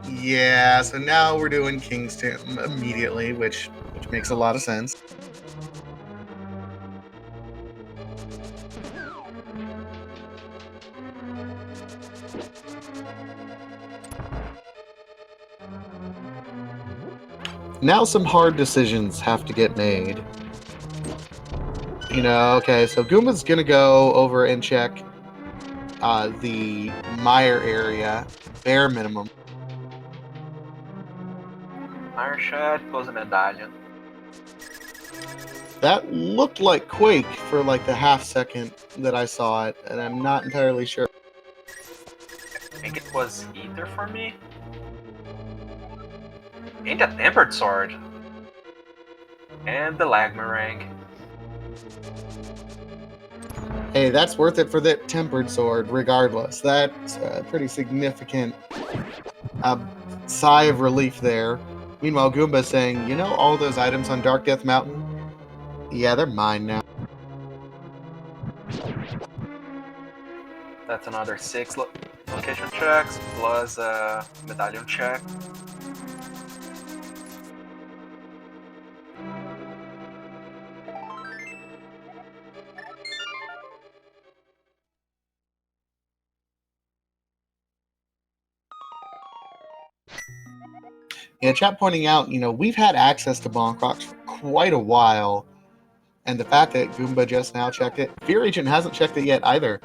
Yeah, so now we're doing King's Tomb immediately, which makes a lot of sense. Now some hard decisions have to get made. Okay, so Goomba's gonna go over and check the Mire area, bare minimum. Iron Shed, close a medallion. That looked like Quake for like the half second that I saw it, and I'm not entirely sure. I think it was Ether for me. And a Tempered Sword. And the Lag Meringue. Hey, that's worth it for that Tempered Sword, regardless. That's a pretty significant sigh of relief there. Meanwhile, Goomba's saying, all those items on Dark Death Mountain? Yeah, they're mine now. That's another 6 location checks, plus a medallion check. Yeah, chat pointing out, we've had access to Bonk Rocks for quite a while, and the fact that Goomba just now checked it, Fear Agent hasn't checked it yet either.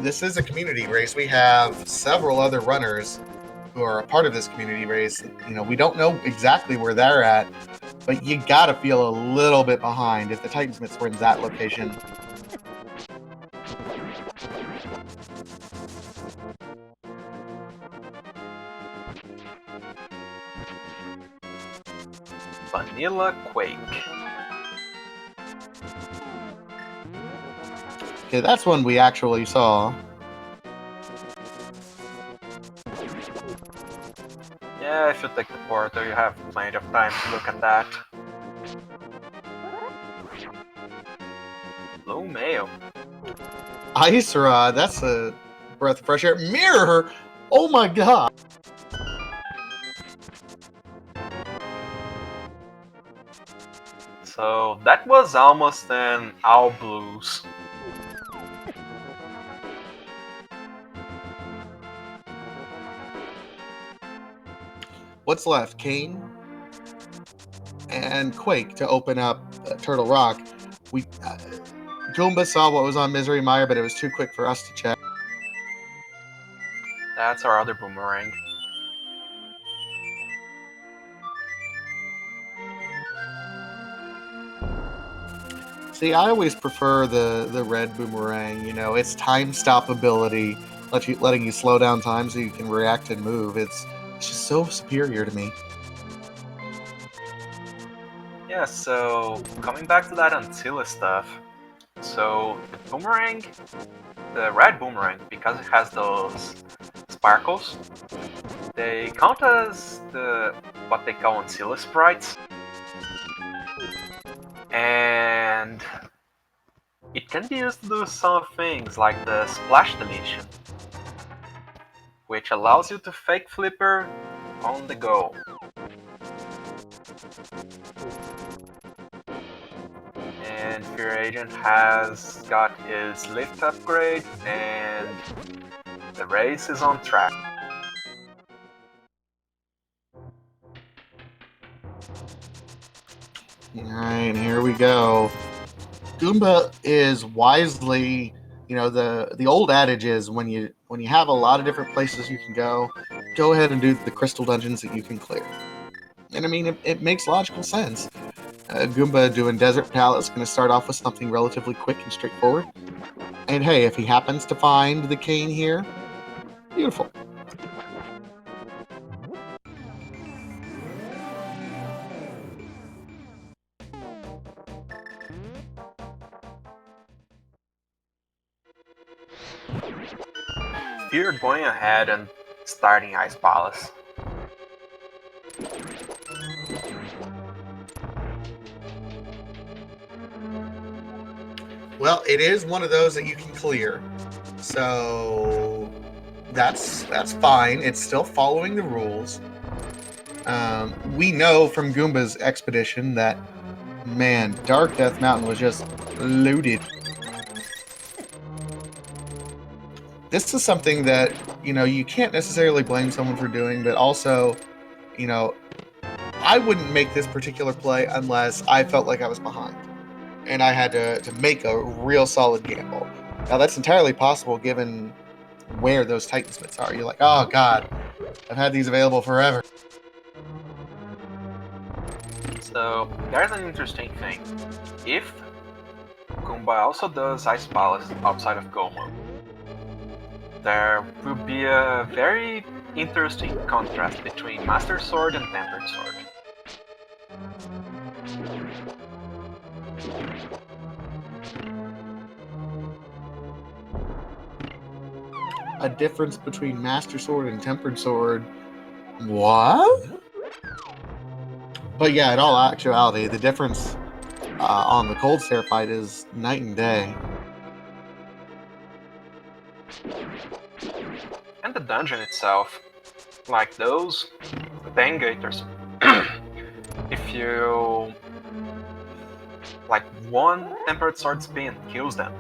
This is a community race. We have several other runners who are a part of this community race. We don't know exactly where they're at, but you gotta feel a little bit behind if the Titan's Mitts were in that location. Vanilla Quake. Okay, that's one we actually saw. Yeah, if you take the portal, you have plenty of time to look at that. Blue Mail. Ice Rod, that's a breath of fresh air. Mirror! Oh my god! So that was almost an all blues. What's left? Kane and Quake to open up Turtle Rock. Goomba saw what was on Misery Mire, but it was too quick for us to check. That's our other boomerang. See, I always prefer the red boomerang. You know, its time stop ability, letting you slow down time so you can react and move. It's just so superior to me. Yeah, so coming back to that Antilla stuff. So the boomerang, the red boomerang, because it has those sparkles, they count as what they call Antilla sprites. And it can be used to do some things like the splash deletion, which allows you to fake flipper on the go. And Fear Agent has got his lift upgrade, and the race is on track. Alright, here we go. Goomba is wisely, you know, the old adage is when you have a lot of different places you can go ahead and do the crystal dungeons that you can clear. And I mean, it makes logical sense. Goomba doing Desert Palace is going to start off with something relatively quick and straightforward. And hey, if he happens to find the cane here, beautiful. Fear going ahead and starting Ice Palace. Well, it is one of those that you can clear, so that's fine. It's still following the rules. We know from Goomba's expedition that, man, Dark Death Mountain was just looted. This is something that, you know, you can't necessarily blame someone for doing, but also, you know, I wouldn't make this particular play unless I felt like I was behind and I had to make a real solid gamble. Now, that's entirely possible given where those Titan Smiths are. You're like, oh, God, I've had these available forever. So there's an interesting thing. If Goomba also does Ice Palace outside of Goma, there will be a very interesting contrast between Master Sword and Tempered Sword. A difference between Master Sword and Tempered Sword. What? But yeah, in all actuality, the difference on the Cold Stare fight is night and day. And the dungeon itself, like those Dengators, if you like one Tempered Sword spin kills them.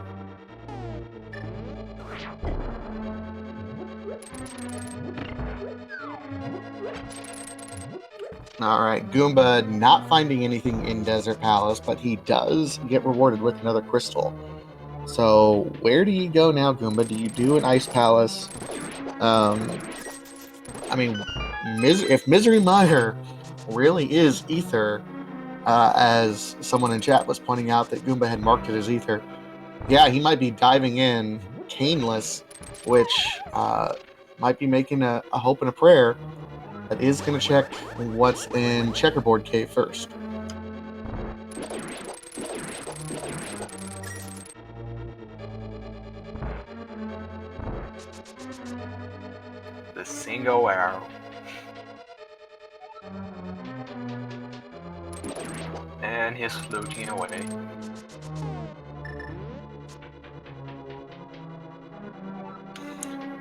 Alright, Goomba not finding anything in Desert Palace, but he does get rewarded with another crystal. So, where do you go now, Goomba? Do you do an Ice Palace? I mean, if Misery Mire really is Ether, as someone in chat was pointing out that Goomba had marked it as Ether, yeah, he might be diving in caneless, which might be making a hope and a prayer that is going to check what's in Checkerboard Cave first. The single arrow. And he's floating away.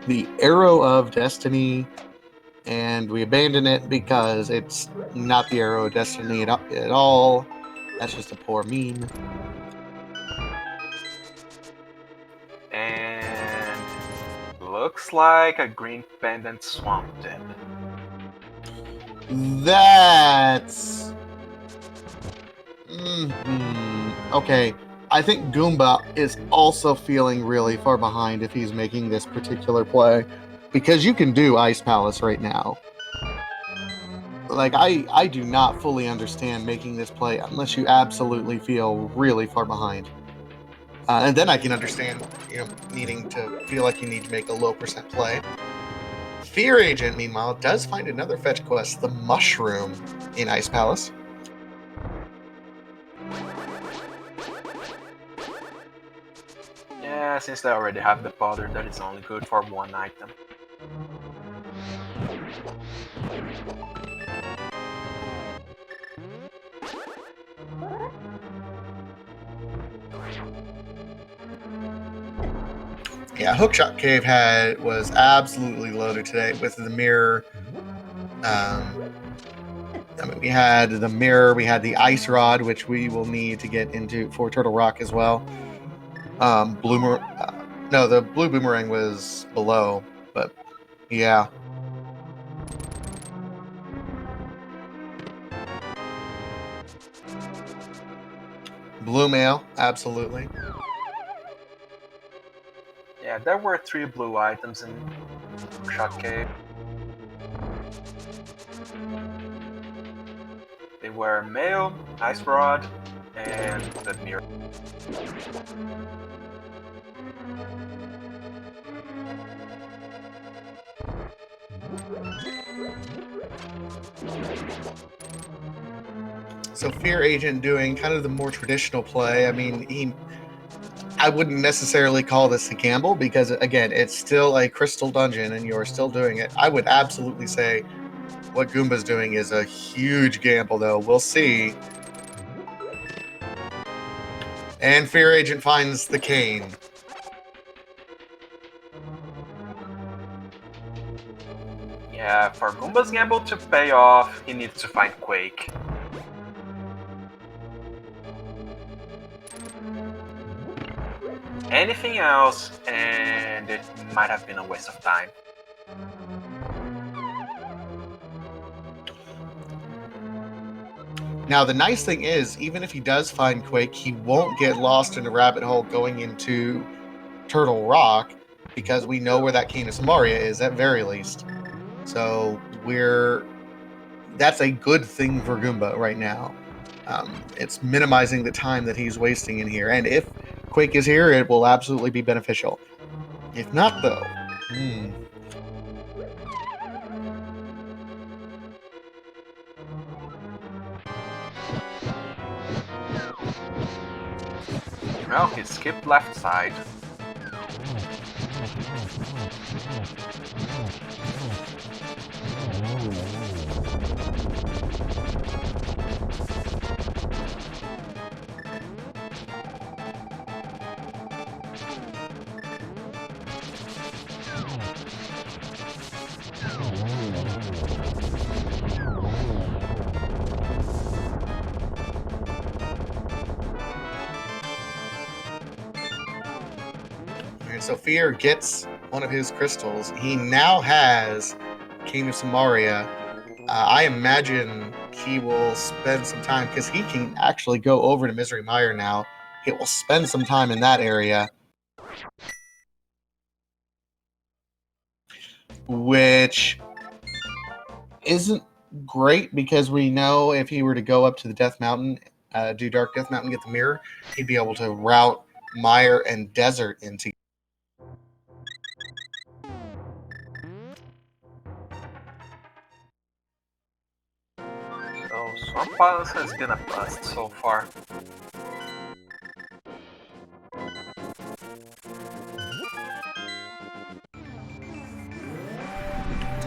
The arrow of destiny, and we abandon it because it's not the arrow of destiny at all. That's just a poor meme. And looks like a green pendant swamped it. That's... Okay, I think Goomba is also feeling really far behind if he's making this particular play, because you can do Ice Palace right now. Like, I do not fully understand making this play unless you absolutely feel really far behind. And then I can understand, needing to feel like you need to make a low percent play. Fear Agent, meanwhile, does find another fetch quest, the Mushroom, in Ice Palace. Yeah, since they already have the powder, that is only good for one item. Yeah, Hookshot Cave was absolutely loaded today with the mirror. We had the mirror, we had the ice rod, which we will need to get into for Turtle Rock as well. The blue boomerang was below, but yeah. Blue mail, absolutely. Yeah, there were 3 blue items in Hookshot Cave. They were mail, ice rod, and the mirror. So Fear Agent doing kind of the more traditional play. I mean, I wouldn't necessarily call this a gamble because, again, it's still a crystal dungeon and you're still doing it. I would absolutely say what Goomba's doing is a huge gamble, though. We'll see. And Fear Agent finds the cane. Yeah, for Goomba's gamble to pay off, he needs to find Quake. Anything else, and it might have been a waste of time. Now, the nice thing is, even if he does find Quake, he won't get lost in a rabbit hole going into Turtle Rock, because we know where that Cane of Samaria is, at very least. So that's a good thing for Goomba right now. It's minimizing the time that he's wasting in here. And if Quake is here, it will absolutely be beneficial. If not, though, Well, he skipped left side. and so Fear gets one of his crystals. He now has Cane of Samaria. I imagine he will spend some time, because he can actually go over to Misery Mire now. He will spend some time in that area, which isn't great, because we know if he were to go up to the Death Mountain, do Dark Death Mountain, get the mirror, he'd be able to route Mire and Desert into. So Swamp Palace has been a bust so far.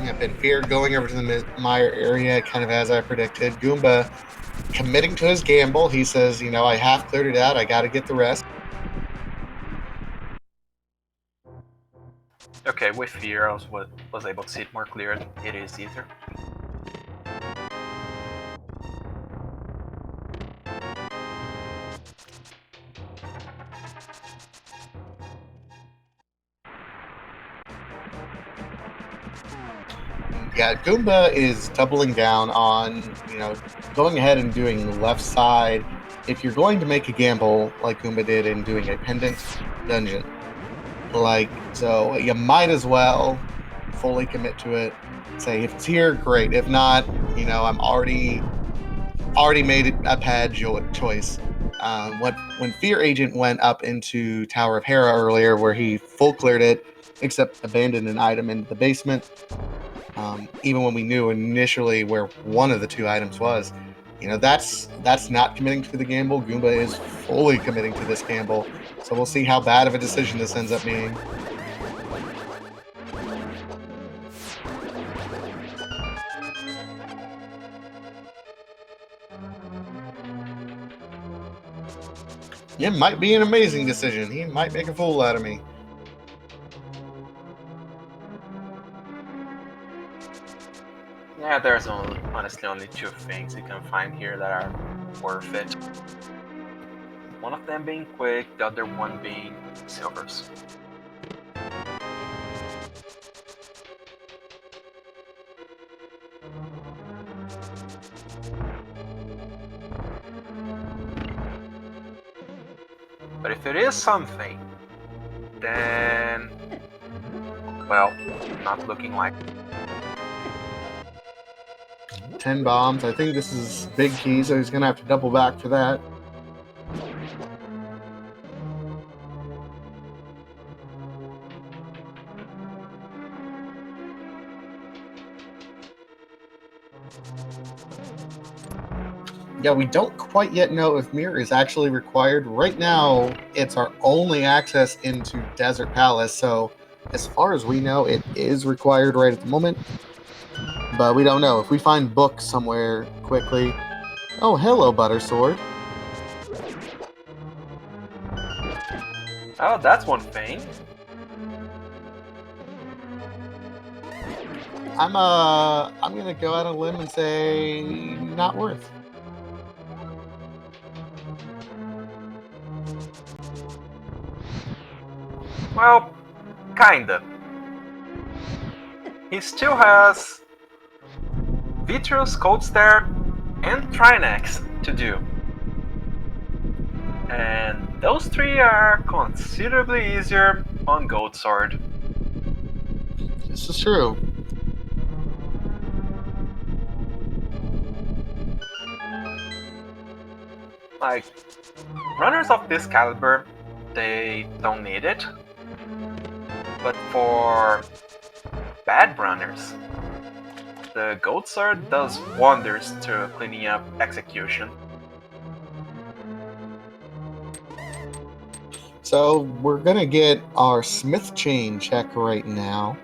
Yep, and Fear going over to the Mire area, kind of as I predicted. Goomba committing to his gamble. He says, I half cleared it out. I got to get the rest. Okay, with Fear, I was able to see it more clear. It is either. Yeah, Goomba is doubling down on, going ahead and doing left side. If you're going to make a gamble like Goomba did in doing a pendant dungeon, so you might as well fully commit to it. Say if it's here, great. If not, I'm already made a bad choice. When Fear Agent went up into Tower of Hera earlier, where he full cleared it, except abandoned an item into the basement. Even when we knew initially where one of the two items was, that's not committing to the gamble. Goomba is fully committing to this gamble, so we'll see how bad of a decision this ends up being. It might be an amazing decision. He might make a fool out of me. Yeah, there's honestly only two things you can find here that are worth it. One of them being quick, the other one being silvers. But if it is something, then, well, not looking like. 10 bombs. I think this is big key, so he's going to have to double back for that. Yeah, we don't quite yet know if Mirror is actually required. Right now, it's our only access into Desert Palace, so as far as we know, it is required right at the moment. But we don't know. If we find books somewhere quickly... Oh, hello, Buttersword. Oh, that's one thing. I'm gonna go out on a limb and say not worth. Well, kinda. He still has Vitreous, Cold Stare, and Trinex to do. And those three are considerably easier on Gold Sword. This is true. Like, runners of this caliber, they don't need it. But for bad runners, the Gold Sword does wonders to cleaning up execution. So we're gonna get our Smith chain check right now,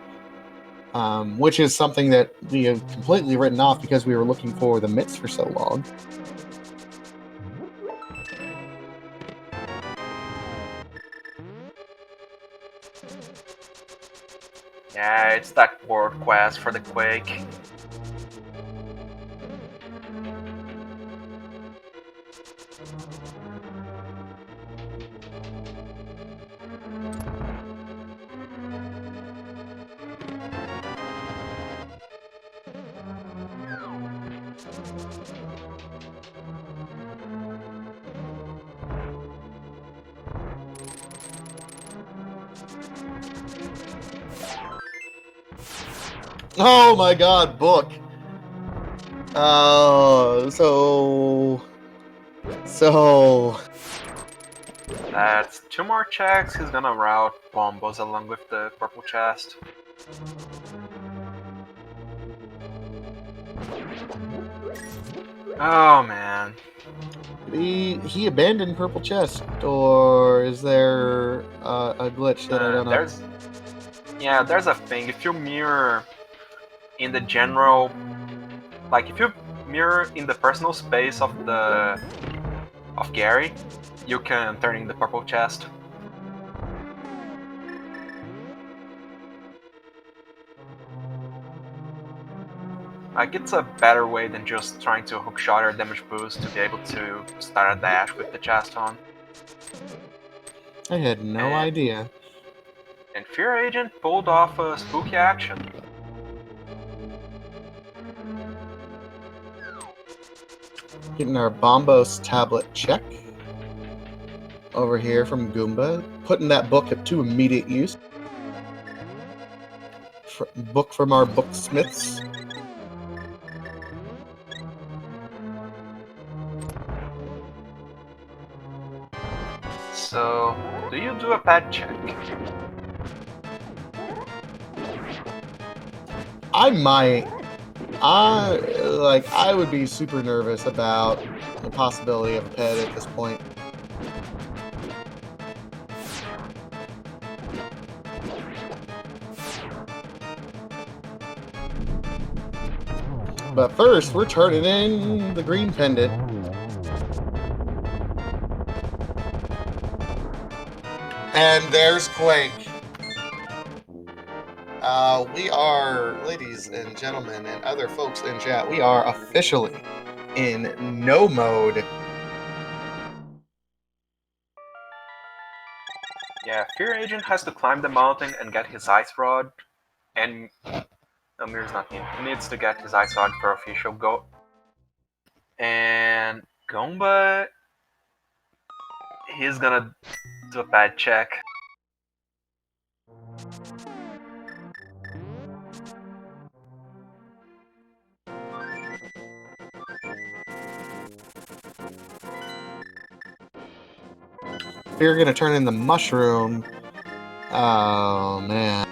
which is something that we have completely written off because we were looking for the mitts for so long. Yeah, it's that world quest for the Quake. Oh my god, book. So That's two more checks. He's gonna route Bombos along with the purple chest. Oh man. he abandoned purple chest, or is there a glitch that I don't know? There's a thing. If you mirror in the general, like if you mirror in the personal space of Gary, you can turn in the purple chest. Like, it's a better way than just trying to hookshot or damage boost to be able to start a dash with the chest on. I had no idea. And Fear Agent pulled off a spooky action. Getting our Bombos tablet check over here from Goomba. Putting that book to immediate use. Book from our booksmiths. So, do you do a pad check? I might. I would be super nervous about the possibility of a pet at this point. But first, we're turning in the green pendant. And there's Quake. We are, ladies and gentlemen, and other folks in chat, we are officially in no mode. Yeah, Fear Agent has to climb the mountain and get his ice rod, and no, Mirror's not in. He needs to get his ice rod for official go. And Goomba, he's gonna do a pad check. We're gonna turn in the mushroom. Oh man.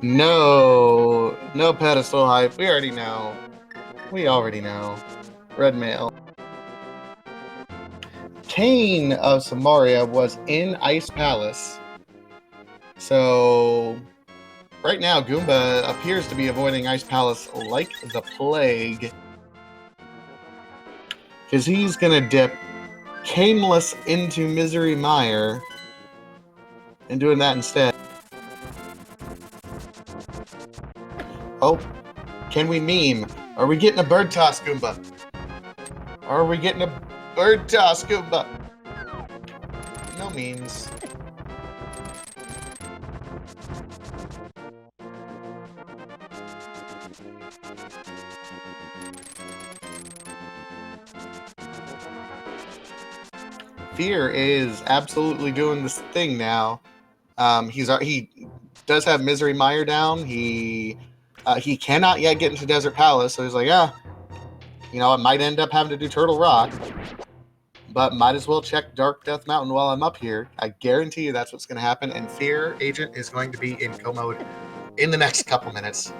No pedestal hype. We already know. Red mail. Kane of Samaria was in Ice Palace. So right now Goomba appears to be avoiding Ice Palace like the plague. Because he's gonna dip Caneless into Misery Mire and doing that instead. Oh, can we meme? Are we getting a bird toss, Goomba? No memes. Fear is absolutely doing this thing now. He does have Misery Mire down. He cannot yet get into Desert Palace, so he's like, I might end up having to do Turtle Rock, but might as well check Dark Death Mountain while I'm up here. I guarantee you that's what's going to happen, and Fear Agent is going to be in go mode in the next couple minutes.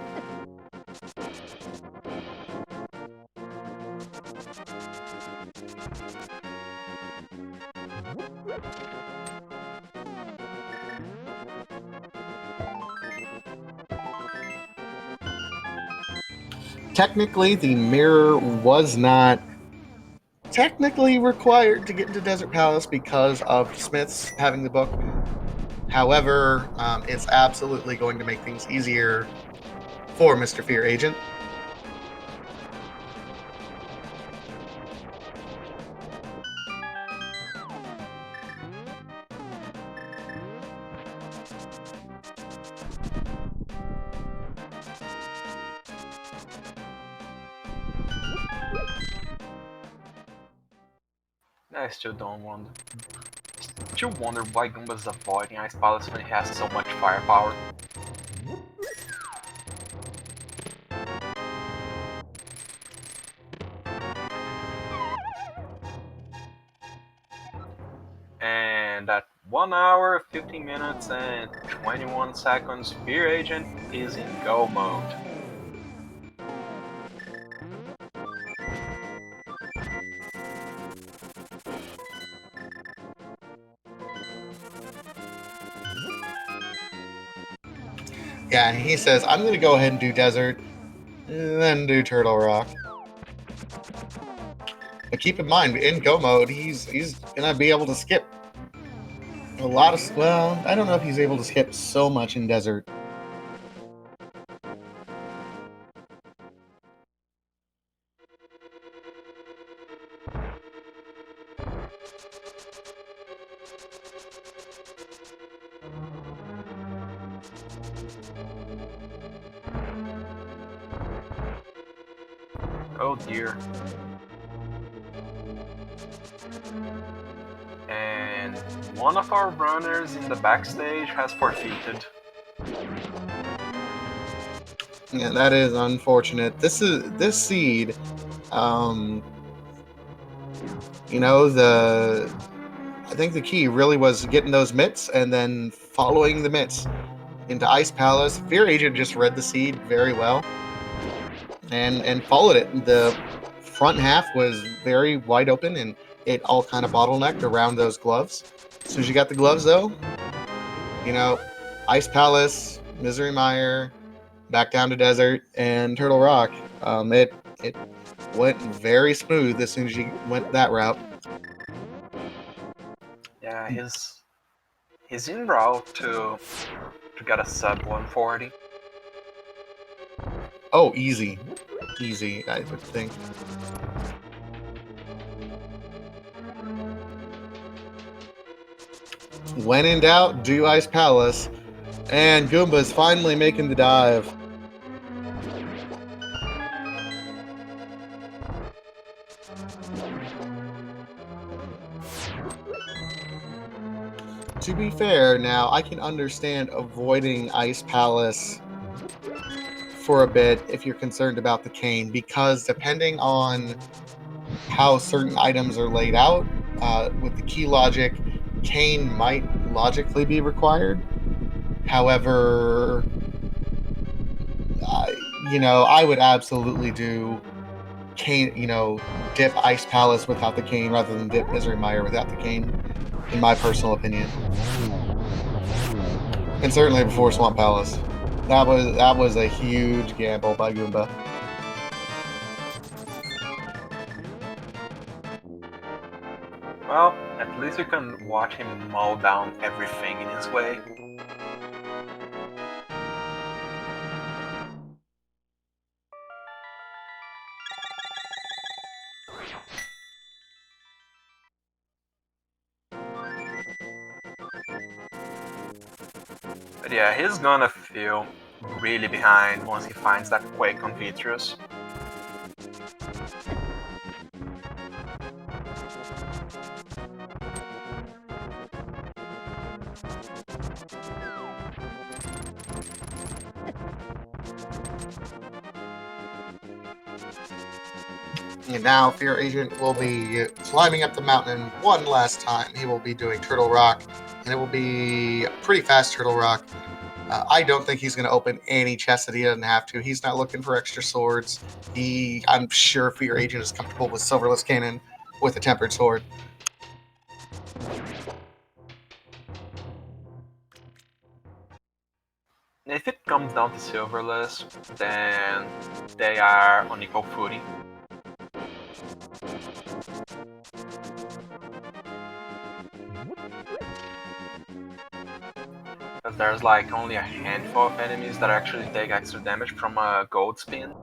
Technically, the mirror was not technically required to get into Desert Palace because of Smith's having the book. However, it's absolutely going to make things easier for Mr. Fear Agent. I still don't wonder. Still wonder why Goomba's avoiding Ice Palace when he has so much firepower. And at 1 hour, 15 minutes, and 21 seconds, Fear Agent is in go mode. Yeah, he says, I'm going to go ahead and do Desert. then do Turtle Rock. But keep in mind, in Go mode, he's gonna be able to skip a lot of. Well, I don't know if he's able to skip so much in Desert. Oh dear. And one of our runners in the backstage has forfeited. Yeah, that is unfortunate. This seed. You know, I think the key really was getting those mitts and then following the mitts into Ice Palace. Fear Agent just read the seed very well and followed it. The front half was very wide open and it all kind of bottlenecked around those gloves. As soon as you got the gloves, though, you know, Ice Palace, Misery Mire, back down to Desert, and Turtle Rock. It went very smooth as soon as you went that route. Yeah, he's en route to get a sub 140. Oh, easy. Easy, I would think. When in doubt, do Ice Palace. And Goomba's finally making the dive. To be fair, now, I can understand avoiding Ice Palace for a bit if you're concerned about the cane, because depending on how certain items are laid out, with the key logic, cane might logically be required. However, I would absolutely do cane, dip Ice Palace without the cane rather than dip Misery Mire without the cane, in my personal opinion. And certainly before Swamp Palace. That was a huge gamble by Goomba. Well, at least you can watch him mow down everything in his way. But yeah, he's gonna feel really behind once he finds that Quake on Vitreous. And now Fear Agent will be climbing up the mountain one last time. He will be doing Turtle Rock, and it will be a pretty fast Turtle Rock. I don't think he's going to open any chests that he doesn't have to. He's not looking for extra swords. I'm sure Fear Agent is comfortable with Silverless Cannon with a Tempered Sword. If it comes down to Silverless, then they are on equal footing. Because there's like only a handful of enemies that actually take extra damage from a gold spin.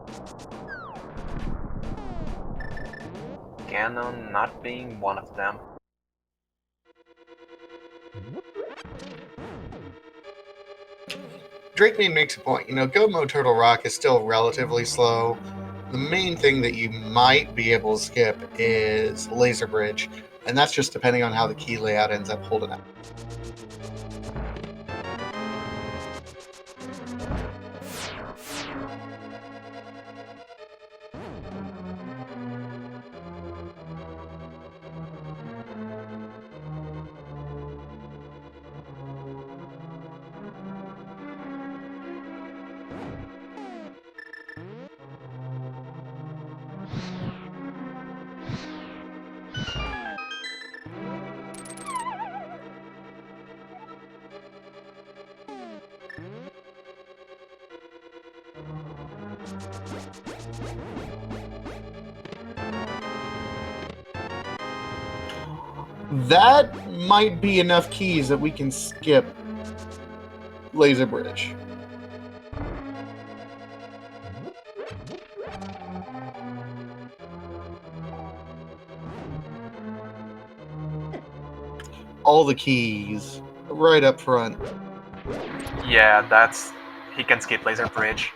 Ganon not being one of them. Drake makes a point. Go Mode Turtle Rock is still relatively slow. The main thing that you might be able to skip is Laser Bridge, and that's just depending on how the key layout ends up holding up. That might be enough keys that we can skip Laser Bridge. All the keys right up front. Yeah, that's... he can skip Laser Bridge.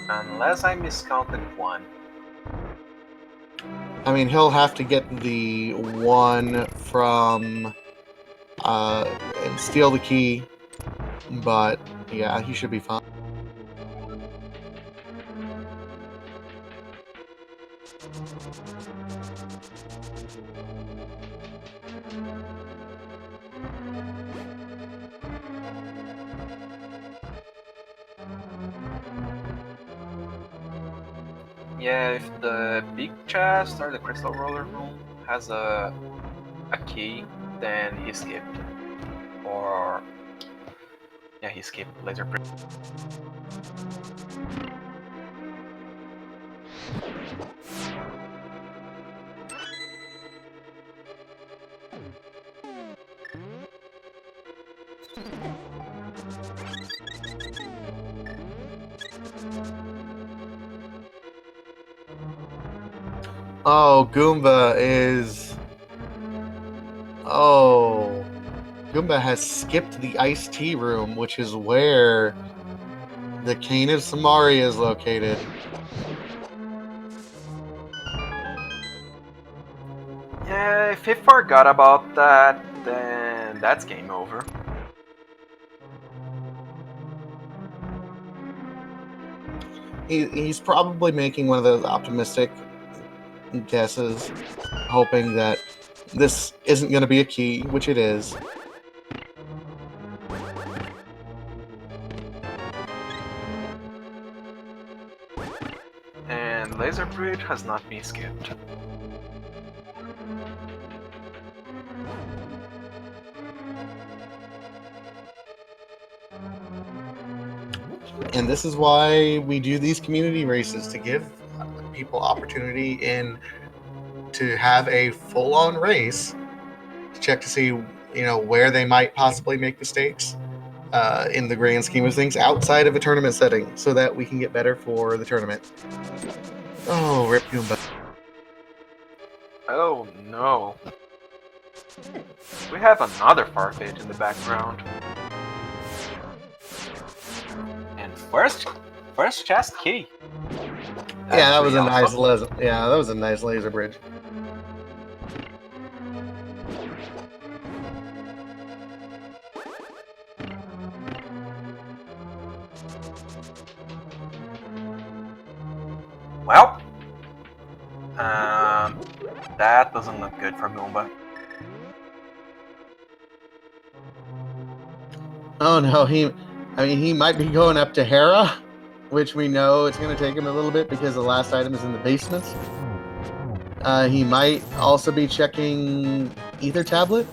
Unless I miscounted one. I mean, he'll have to get the one from and steal the key, but yeah, he should be fine. Yeah, if the big chest or the crystal roller room has a key, then he skipped. Or... yeah, he skipped Laser Bridge. Oh, Goomba is... oh, Goomba has skipped the iced tea room, which is where the Cane of Samaria is located. Yeah, if he forgot about that, then that's game over. He's probably making one of those optimistic guesses, hoping that this isn't going to be a key, which it is. And Laser Bridge has not been skipped. And this is why we do these community races, to give people opportunity to have a full-on race to check to see where they might possibly make mistakes in the grand scheme of things outside of a tournament setting, so that we can get better for the tournament. Oh, rip Goomba. Oh no. We have another Farfetch in the background. And first chest key. Yeah, that was a nice awesome. that was a nice laser bridge. Well, that doesn't look good for Goomba. Oh no, he might be going up to Hera, which we know it's going to take him a little bit because the last item is in the basement. He might also be checking Ether Tablet.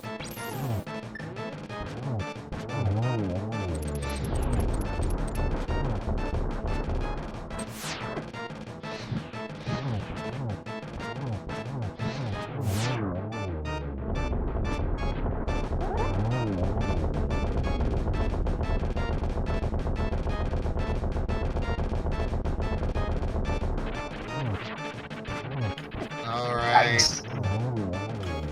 All right. Yikes.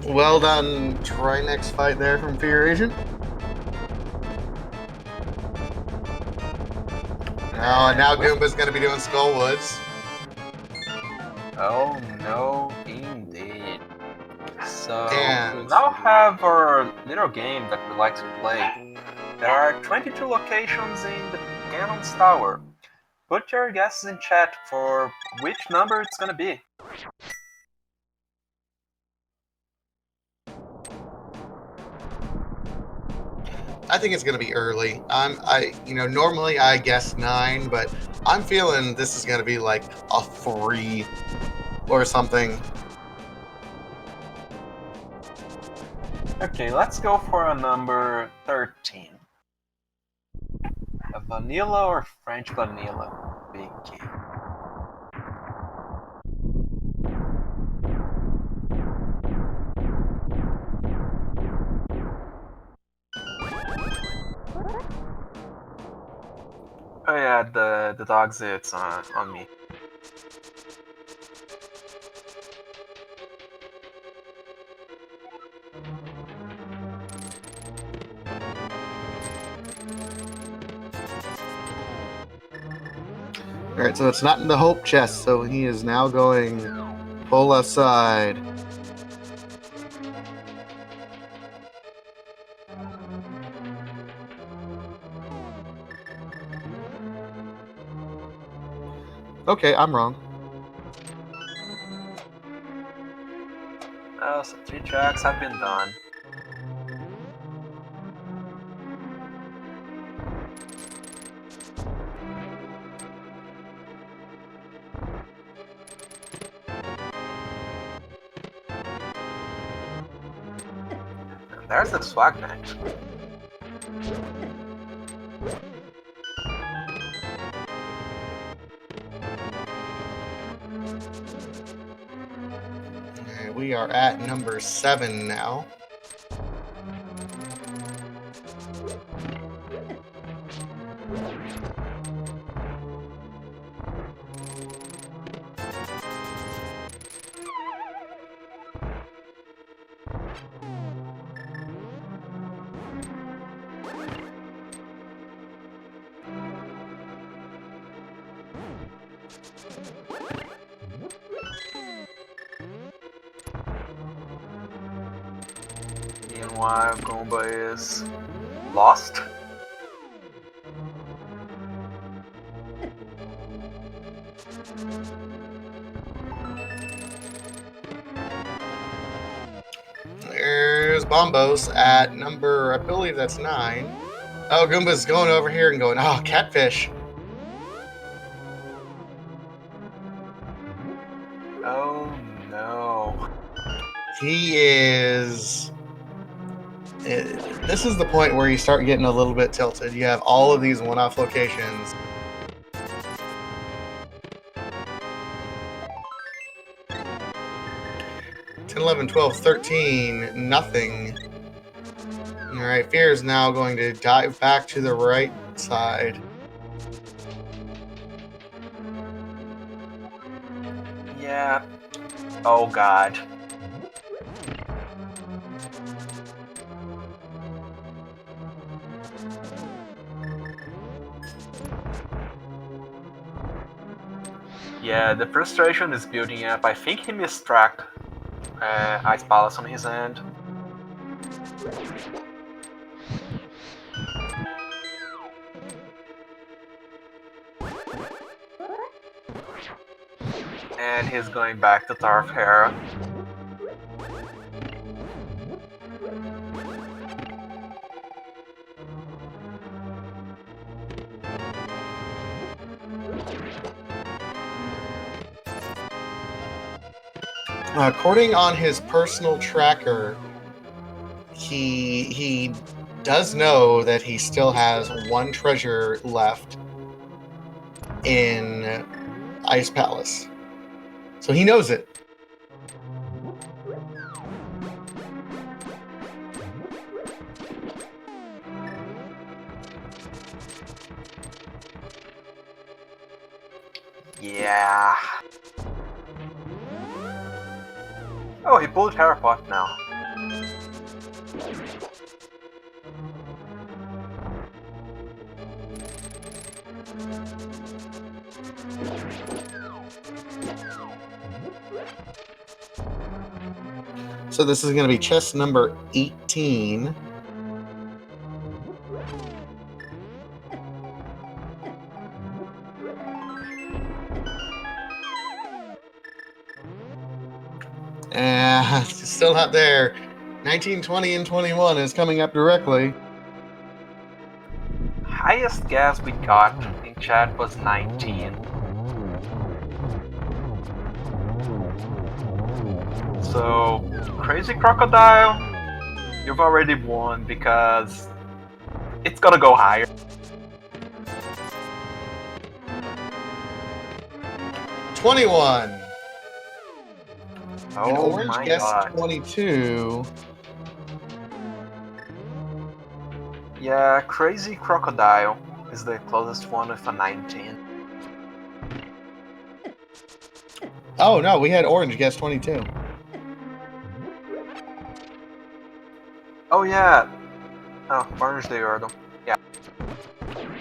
Well done. Try next fight there from Fear Agent. Oh, and now Goomba's going to be doing Skullwoods. Oh no, indeed. So, And- we now have our little game that we like to play. There are 22 locations in the Ganon's Tower. Put your guesses in chat for which number it's gonna be. I think it's going to be early. Normally I guess 9, but I'm feeling this is going to be like a 3 or something. Okay, let's go for a number 13. A vanilla or French vanilla? Big key. Oh yeah, the dog zits on me. Alright, so it's not in the hope chest, so he is now going full left side. Okay, I'm wrong. Oh, so 3 tracks have been done. And there's the swag bench. Alright, we are at number 7 now. Meanwhile, Goomba is lost. There's Bombos at number, I believe that's 9. Oh, Goomba's going over here and going, oh, catfish. Oh no. He is... This is the point where you start getting a little bit tilted. You have all of these one-off locations. Ten, 11, 12, 13, nothing. Alright, Fear is now going to dive back to the right side. Yeah. Oh god. Yeah, the frustration is building up. I think he mistracked Ice Palace on his end. And he's going back to Tarf Hera. According on his personal tracker, he does know that he still has 1 treasure left in Ice Palace. So he knows it. Yeah. Oh, he pulled Terrapot now. So this is going to be chest number 18. Still not there. 19, 20, and 21 is coming up directly. Highest guess we got in chat was 19. So, Crazy Crocodile, you've already won because it's gonna go higher. 21. And Oh Orange my guessed god. 22. Yeah, Crazy Crocodile is the closest one with a 19. Oh no, we had Orange guess 22. Oh yeah. Oh, Orange the Yordle. Yeah.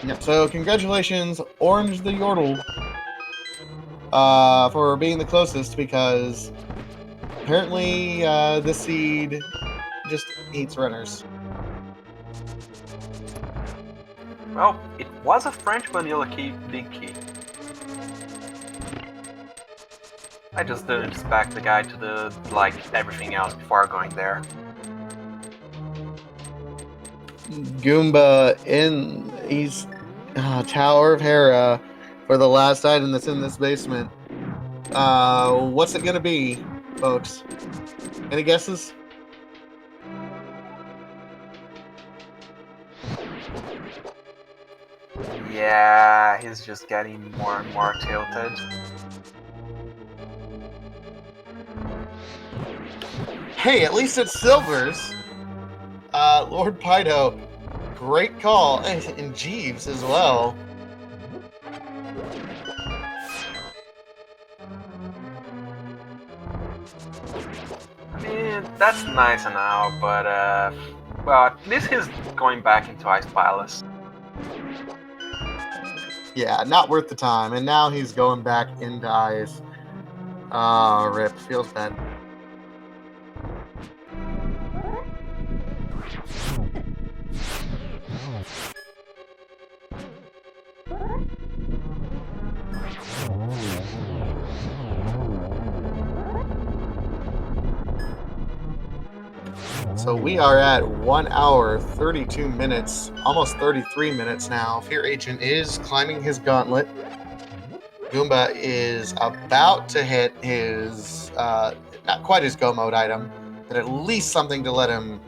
Yep. So congratulations, Orange the Yordle, for being the closest, because apparently this seed just eats runners. Well, it was a French vanilla key, big key. I just didn't expect the guy to do like everything else before going there. Goomba in he's Tower of Hera for the last item that's in this basement. What's it gonna be, folks? Any guesses? Yeah, he's just getting more and more tilted. Hey, at least it's silvers. Lord Pydo, great call, and Jeeves as well. I mean, that's nice and all, but well, at least he's going back into Ice Palace. Yeah, not worth the time. And now he's going back into ice. Ah, rip. Feels bad. So we are at 1 hour, 32 minutes, almost 33 minutes now. Fear Agent is climbing his gauntlet. Goomba is about to hit his, not quite his go mode item, but at least something to let him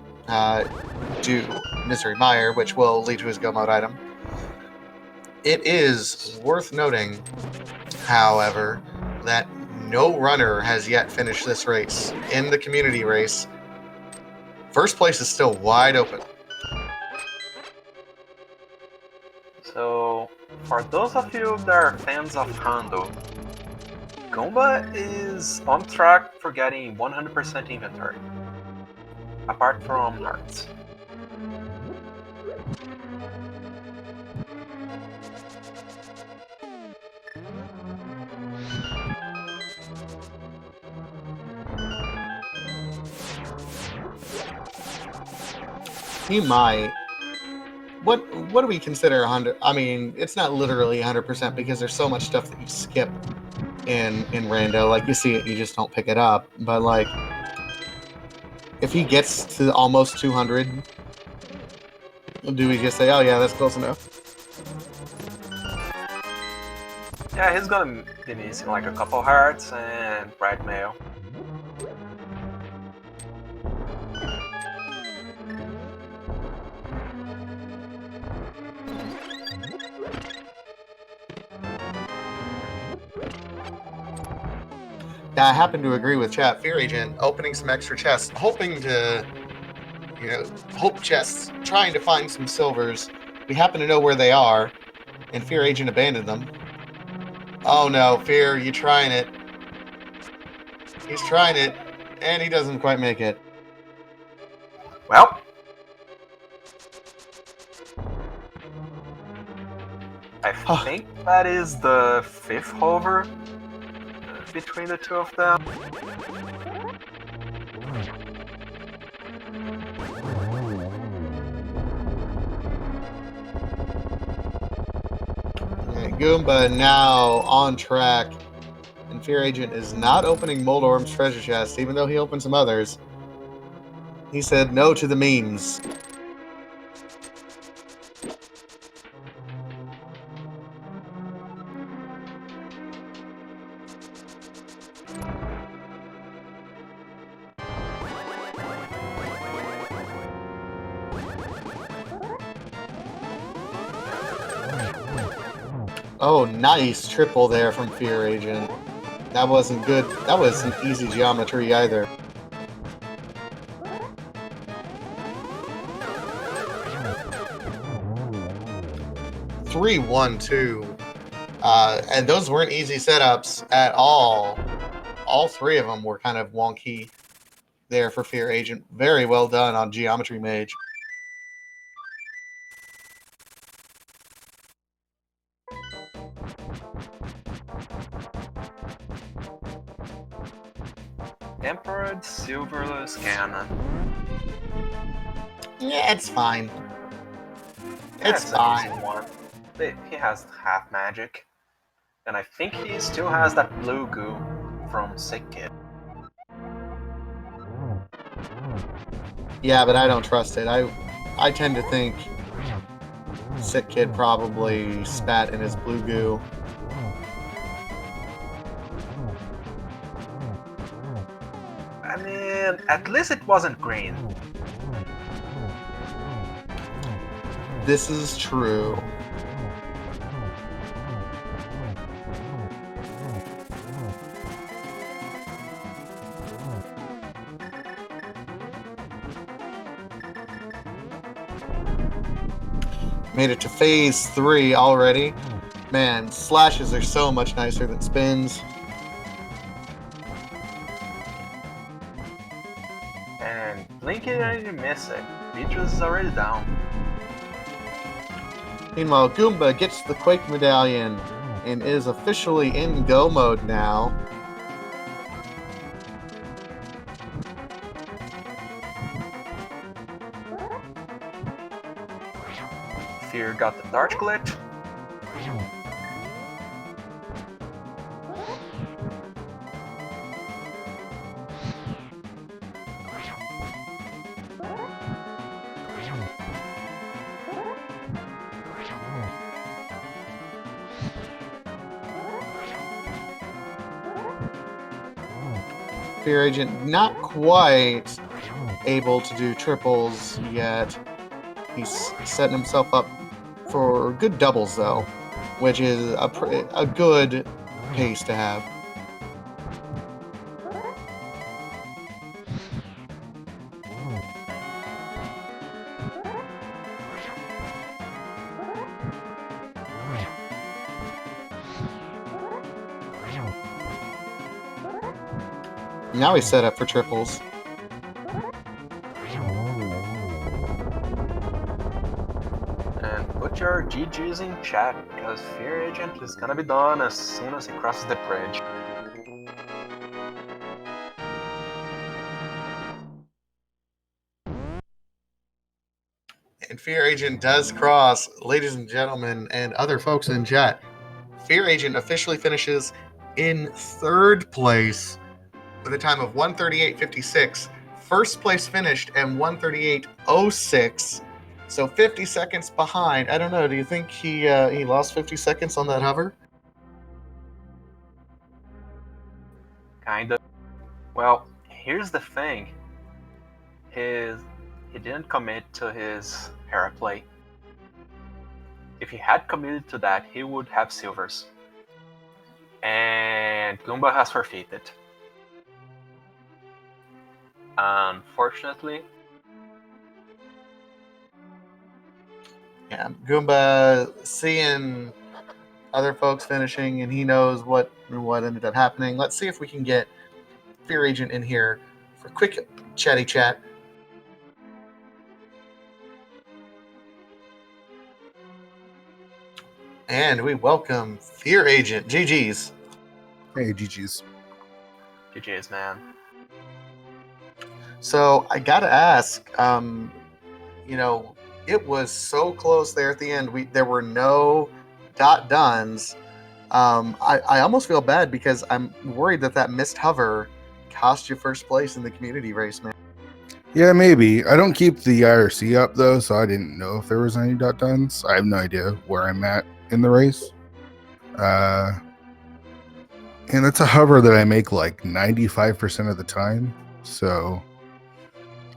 do Misery Mire, which will lead to his go mode item. It is worth noting, however, that no runner has yet finished this race. In the community race, first place is still wide open. So, for those of you that are fans of Hondo, Goomba is on track for getting 100% inventory, apart from hearts. He might. What do we consider 100? I mean, it's not literally 100% because there's so much stuff that you skip in Rando. Like, you see it, you just don't pick it up. But, like, if he gets to almost 200, do we just say, oh yeah, that's close enough? Yeah, he's gonna be missing like a couple hearts and bright mail. Yeah, I happen to agree with chat. Fear Agent opening some extra chests, hoping to, hope chests, trying to find some silvers. We happen to know where they are, and Fear Agent abandoned them. Oh no, Fear, you trying it. He's trying it, and he doesn't quite make it. Well, I think that is the 5th hover between the two of them. Goomba now on track, and Fear Agent is not opening Moldorm's treasure chest, even though he opened some others. He said no to the memes. Oh, nice triple there from Fear Agent. That wasn't good. That wasn't easy geometry either. Three, 1, 2. And those weren't easy setups at all. All three of them were kind of wonky there for Fear Agent. Very well done on Geometry Mage. Tempered silverless cannon. Yeah, it's fine. Yeah, It's an fine. easy one. He has half magic. And I think he still has that blue goo from Sick Kid. Yeah, but I don't trust it. I tend to think Sick Kid probably spat in his blue goo. I mean, at least it wasn't green. This is true. Made it to phase 3 already. Man, slashes are so much nicer than spins. And Blinky didn't miss it. Beatrice is already down. Meanwhile, Goomba gets the Quake Medallion and is officially in go mode now. Fear got the dart glitch. Fear Agent not quite able to do triples yet. He's setting himself up for good doubles though, which is a good pace to have. Now he's set up for triples. And put your GGs in chat, because Fear Agent is gonna be done as soon as he crosses the bridge. And Fear Agent does cross, ladies and gentlemen, and other folks in chat. Fear Agent officially finishes in 3rd place with a time of 1:38.56. First place finished and 1:38.06. So 50 seconds behind. I don't know. Do you think he lost 50 seconds on that hover? Kinda. Well, here's the thing. He didn't commit to his airplay. If he had committed to that, he would have silvers. And Goomba has forfeited. Unfortunately. Yeah, Goomba seeing other folks finishing, and he knows what ended up happening. Let's see if we can get Fear Agent in here for quick chatty chat. And we welcome Fear Agent. GG's. Hey, GG's. GG's, man. So I gotta ask, it was so close there at the end. There were no dones. I almost feel bad because I'm worried that missed hover cost you first place in the community race, man. Yeah, maybe. I don't keep the IRC up though, so I didn't know if there was any dones. I have no idea where I'm at in the race. And it's a hover that I make like 95% of the time, so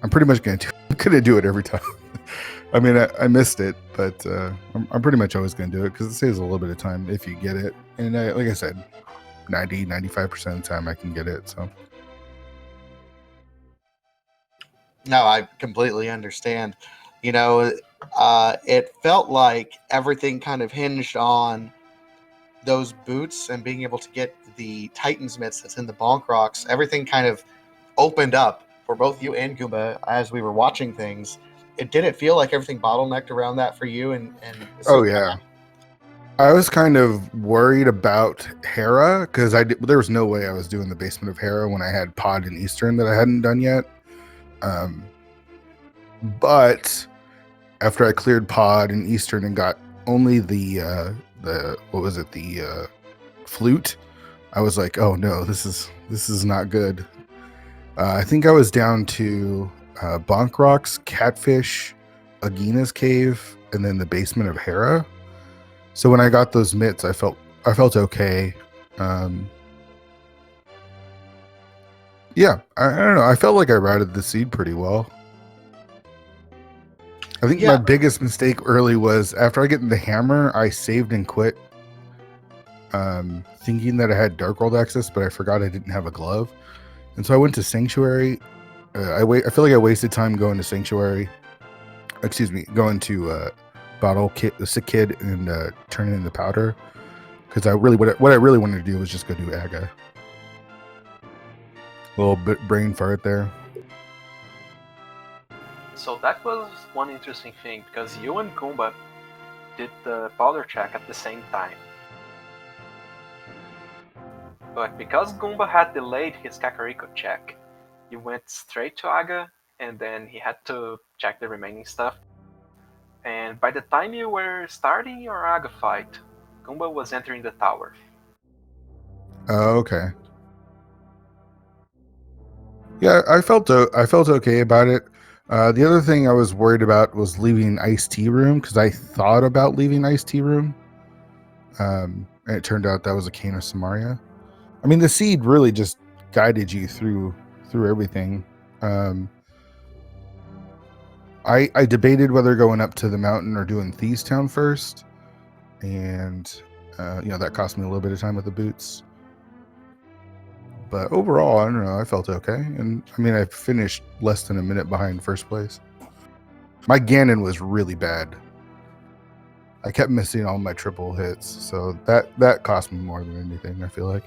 I'm pretty much gonna do it every time. I mean, I missed it, but I'm pretty much always gonna do it because it saves a little bit of time if you get it. And like I said, 90-95% of the time I can get it. So No, I completely understand. It felt like everything kind of hinged on those boots and being able to get the Titan's mitts that's in the Bonk Rocks. Everything kind of opened up for both you and Goomba as we were watching things. It didn't feel like everything bottlenecked around that for you. And oh yeah, I was kind of worried about Hera because there was no way I was doing the basement of Hera when I had Pod and Eastern that I hadn't done yet. But after I cleared Pod and Eastern and got only the what was it, the flute, I was like, oh no, this is not good. I think I was down to Bonk Rocks, Catfish, Agina's Cave, and then the basement of Hera. So when I got those mitts, I felt okay. Yeah, I don't know. I felt like I routed the seed pretty well. I think my biggest mistake early was after I get the hammer, I saved and quit, thinking that I had Dark World access, but I forgot I didn't have a glove, and so I went to Sanctuary. I feel like I wasted time going to Sanctuary. Going to Bottle Kid, the Sick Kid, and turn it into powder, because what I really wanted to do was just go do Aga. A little bit brain fart there. So that was one interesting thing, because you and Goomba did the powder check at the same time. But because Goomba had delayed his Kakariko check, you went straight to Aga, and then he had to check the remaining stuff. And by the time you were starting your Aga fight, Goomba was entering the tower. Oh, okay. Yeah, I felt okay about it. The other thing I was worried about was leaving Ice-T room, because I thought about leaving Ice-T room, and it turned out that was a Cane of Samaria. I mean, the seed really just guided you through everything. I debated whether going up to the mountain or doing Thieves Town first, and that cost me a little bit of time with the boots. But overall, I don't know, I felt okay. And I mean, I finished less than a minute behind first place. My Ganon was really bad. I kept missing all my triple hits, so that cost me more than anything, I feel like.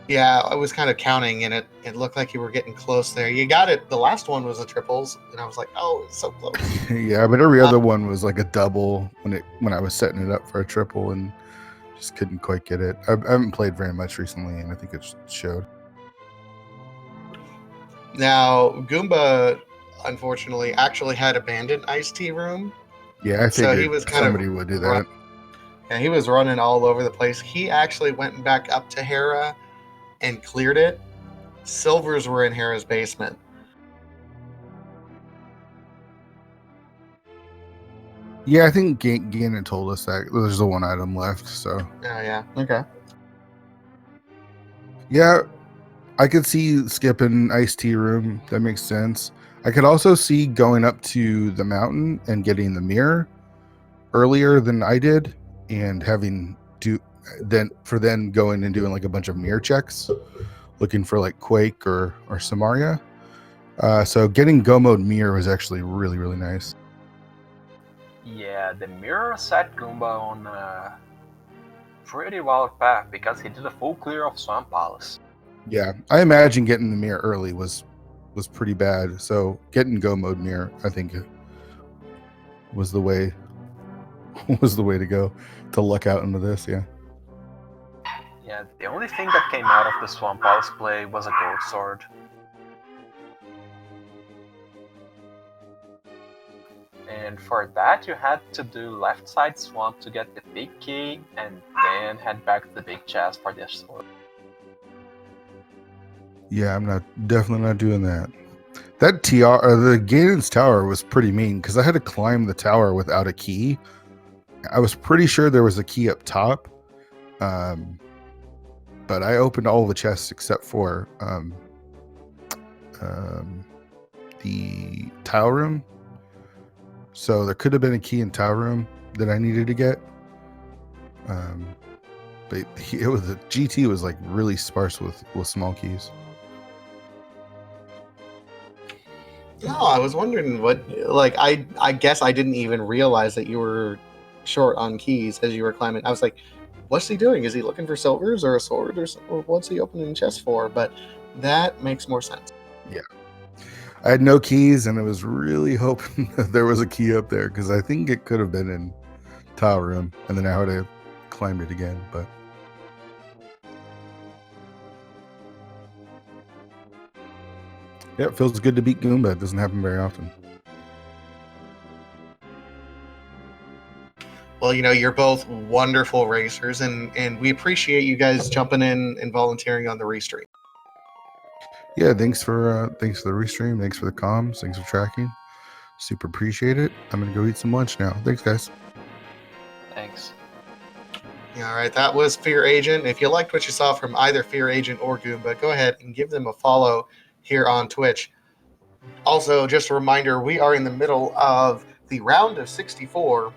Yeah, I was kind of counting, and it looked like you were getting close there. You got it. The last one was the triples, and I was like, oh, it's so close. Yeah, but every other one was like a double when I was setting it up for a triple, and just couldn't quite get it. I haven't played very much recently, and I think it showed. Now, Goomba, unfortunately, actually had abandoned Ice-T room. Yeah, I figured he was somebody would do that. And he was running all over the place. He actually went back up to Hera and cleared it. Silvers were in Hera's basement. Yeah, I think Ganon told us that there's the one item left. So. Oh yeah. Okay. Yeah, I could see skipping Ice-T room. That makes sense. I could also see going up to the mountain and getting the mirror earlier than I did, and having then going and doing like a bunch of mirror checks, looking for like Quake or Samaria. So getting Go Mode mirror was actually really, really nice. Yeah, the mirror set Goomba on a pretty wild path, because he did a full clear of Swamp Palace. Yeah, I imagine getting the mirror early was pretty bad. So getting Go Mode mirror, I think, was the way to go to luck out into this. Yeah. Yeah, the only thing that came out of the Swamp Palace play was a gold sword. And for that, you had to do left side swamp to get the big key, and then head back to the big chest for the sword. Yeah, I'm definitely not doing that. That the Ganon's tower was pretty mean, because I had to climb the tower without a key. I was pretty sure there was a key up top, but I opened all the chests except for the tile room. So there could have been a key in tile room that I needed to get. but it was the GT was like really sparse with small keys. No, I was wondering what, like, I guess I didn't even realize that you were short on keys as you were climbing. I was like, what's he doing? Is he looking for silvers or a sword or what's he opening chests for? But that makes more sense. I had no keys, and I was really hoping that there was a key up there because I think it could have been in tile room, and then I would have climbed it again. But yeah, it feels good to beat Goomba. It doesn't happen very often. Well, you're both wonderful racers, and we appreciate you guys jumping in and volunteering on the restream. Yeah, thanks for the restream. Thanks for the comms. Thanks for tracking. Super appreciate it. I'm gonna go eat some lunch now. Thanks, guys. Thanks. All right, that was Fear Agent. If you liked what you saw from either Fear Agent or Goomba, go ahead and give them a follow here on Twitch. Also, just a reminder, we are in the middle of the round of 64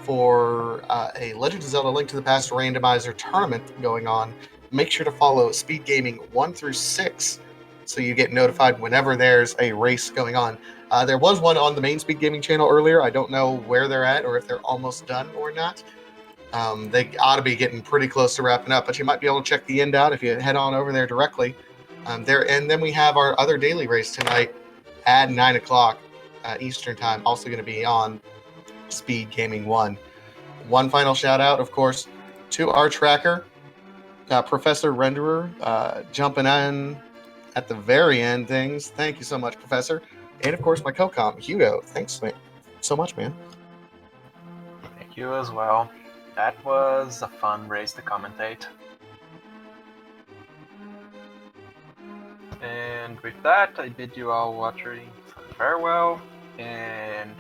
for a Legend of Zelda: Link to the Past randomizer tournament going on. Make sure to follow Speed Gaming 1 through 6 so you get notified whenever there's a race going on. There was one on the main Speed Gaming channel earlier. I don't know where they're at or if they're almost done or not. They ought to be getting pretty close to wrapping up, but you might be able to check the end out if you head on over there directly. And then we have our other daily race tonight at 9 o'clock Eastern Time, also going to be on Speed Gaming 1. One final shout out, of course, to our tracker, Professor Renderer, jumping in at the very end things. Thank you so much, Professor. And of course, my co-com, Hugo. Thanks so much, man. Thank you as well. That was a fun race to commentate. And with that, I bid you all watching farewell, and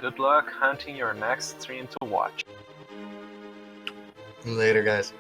good luck hunting your next stream to watch. Later, guys.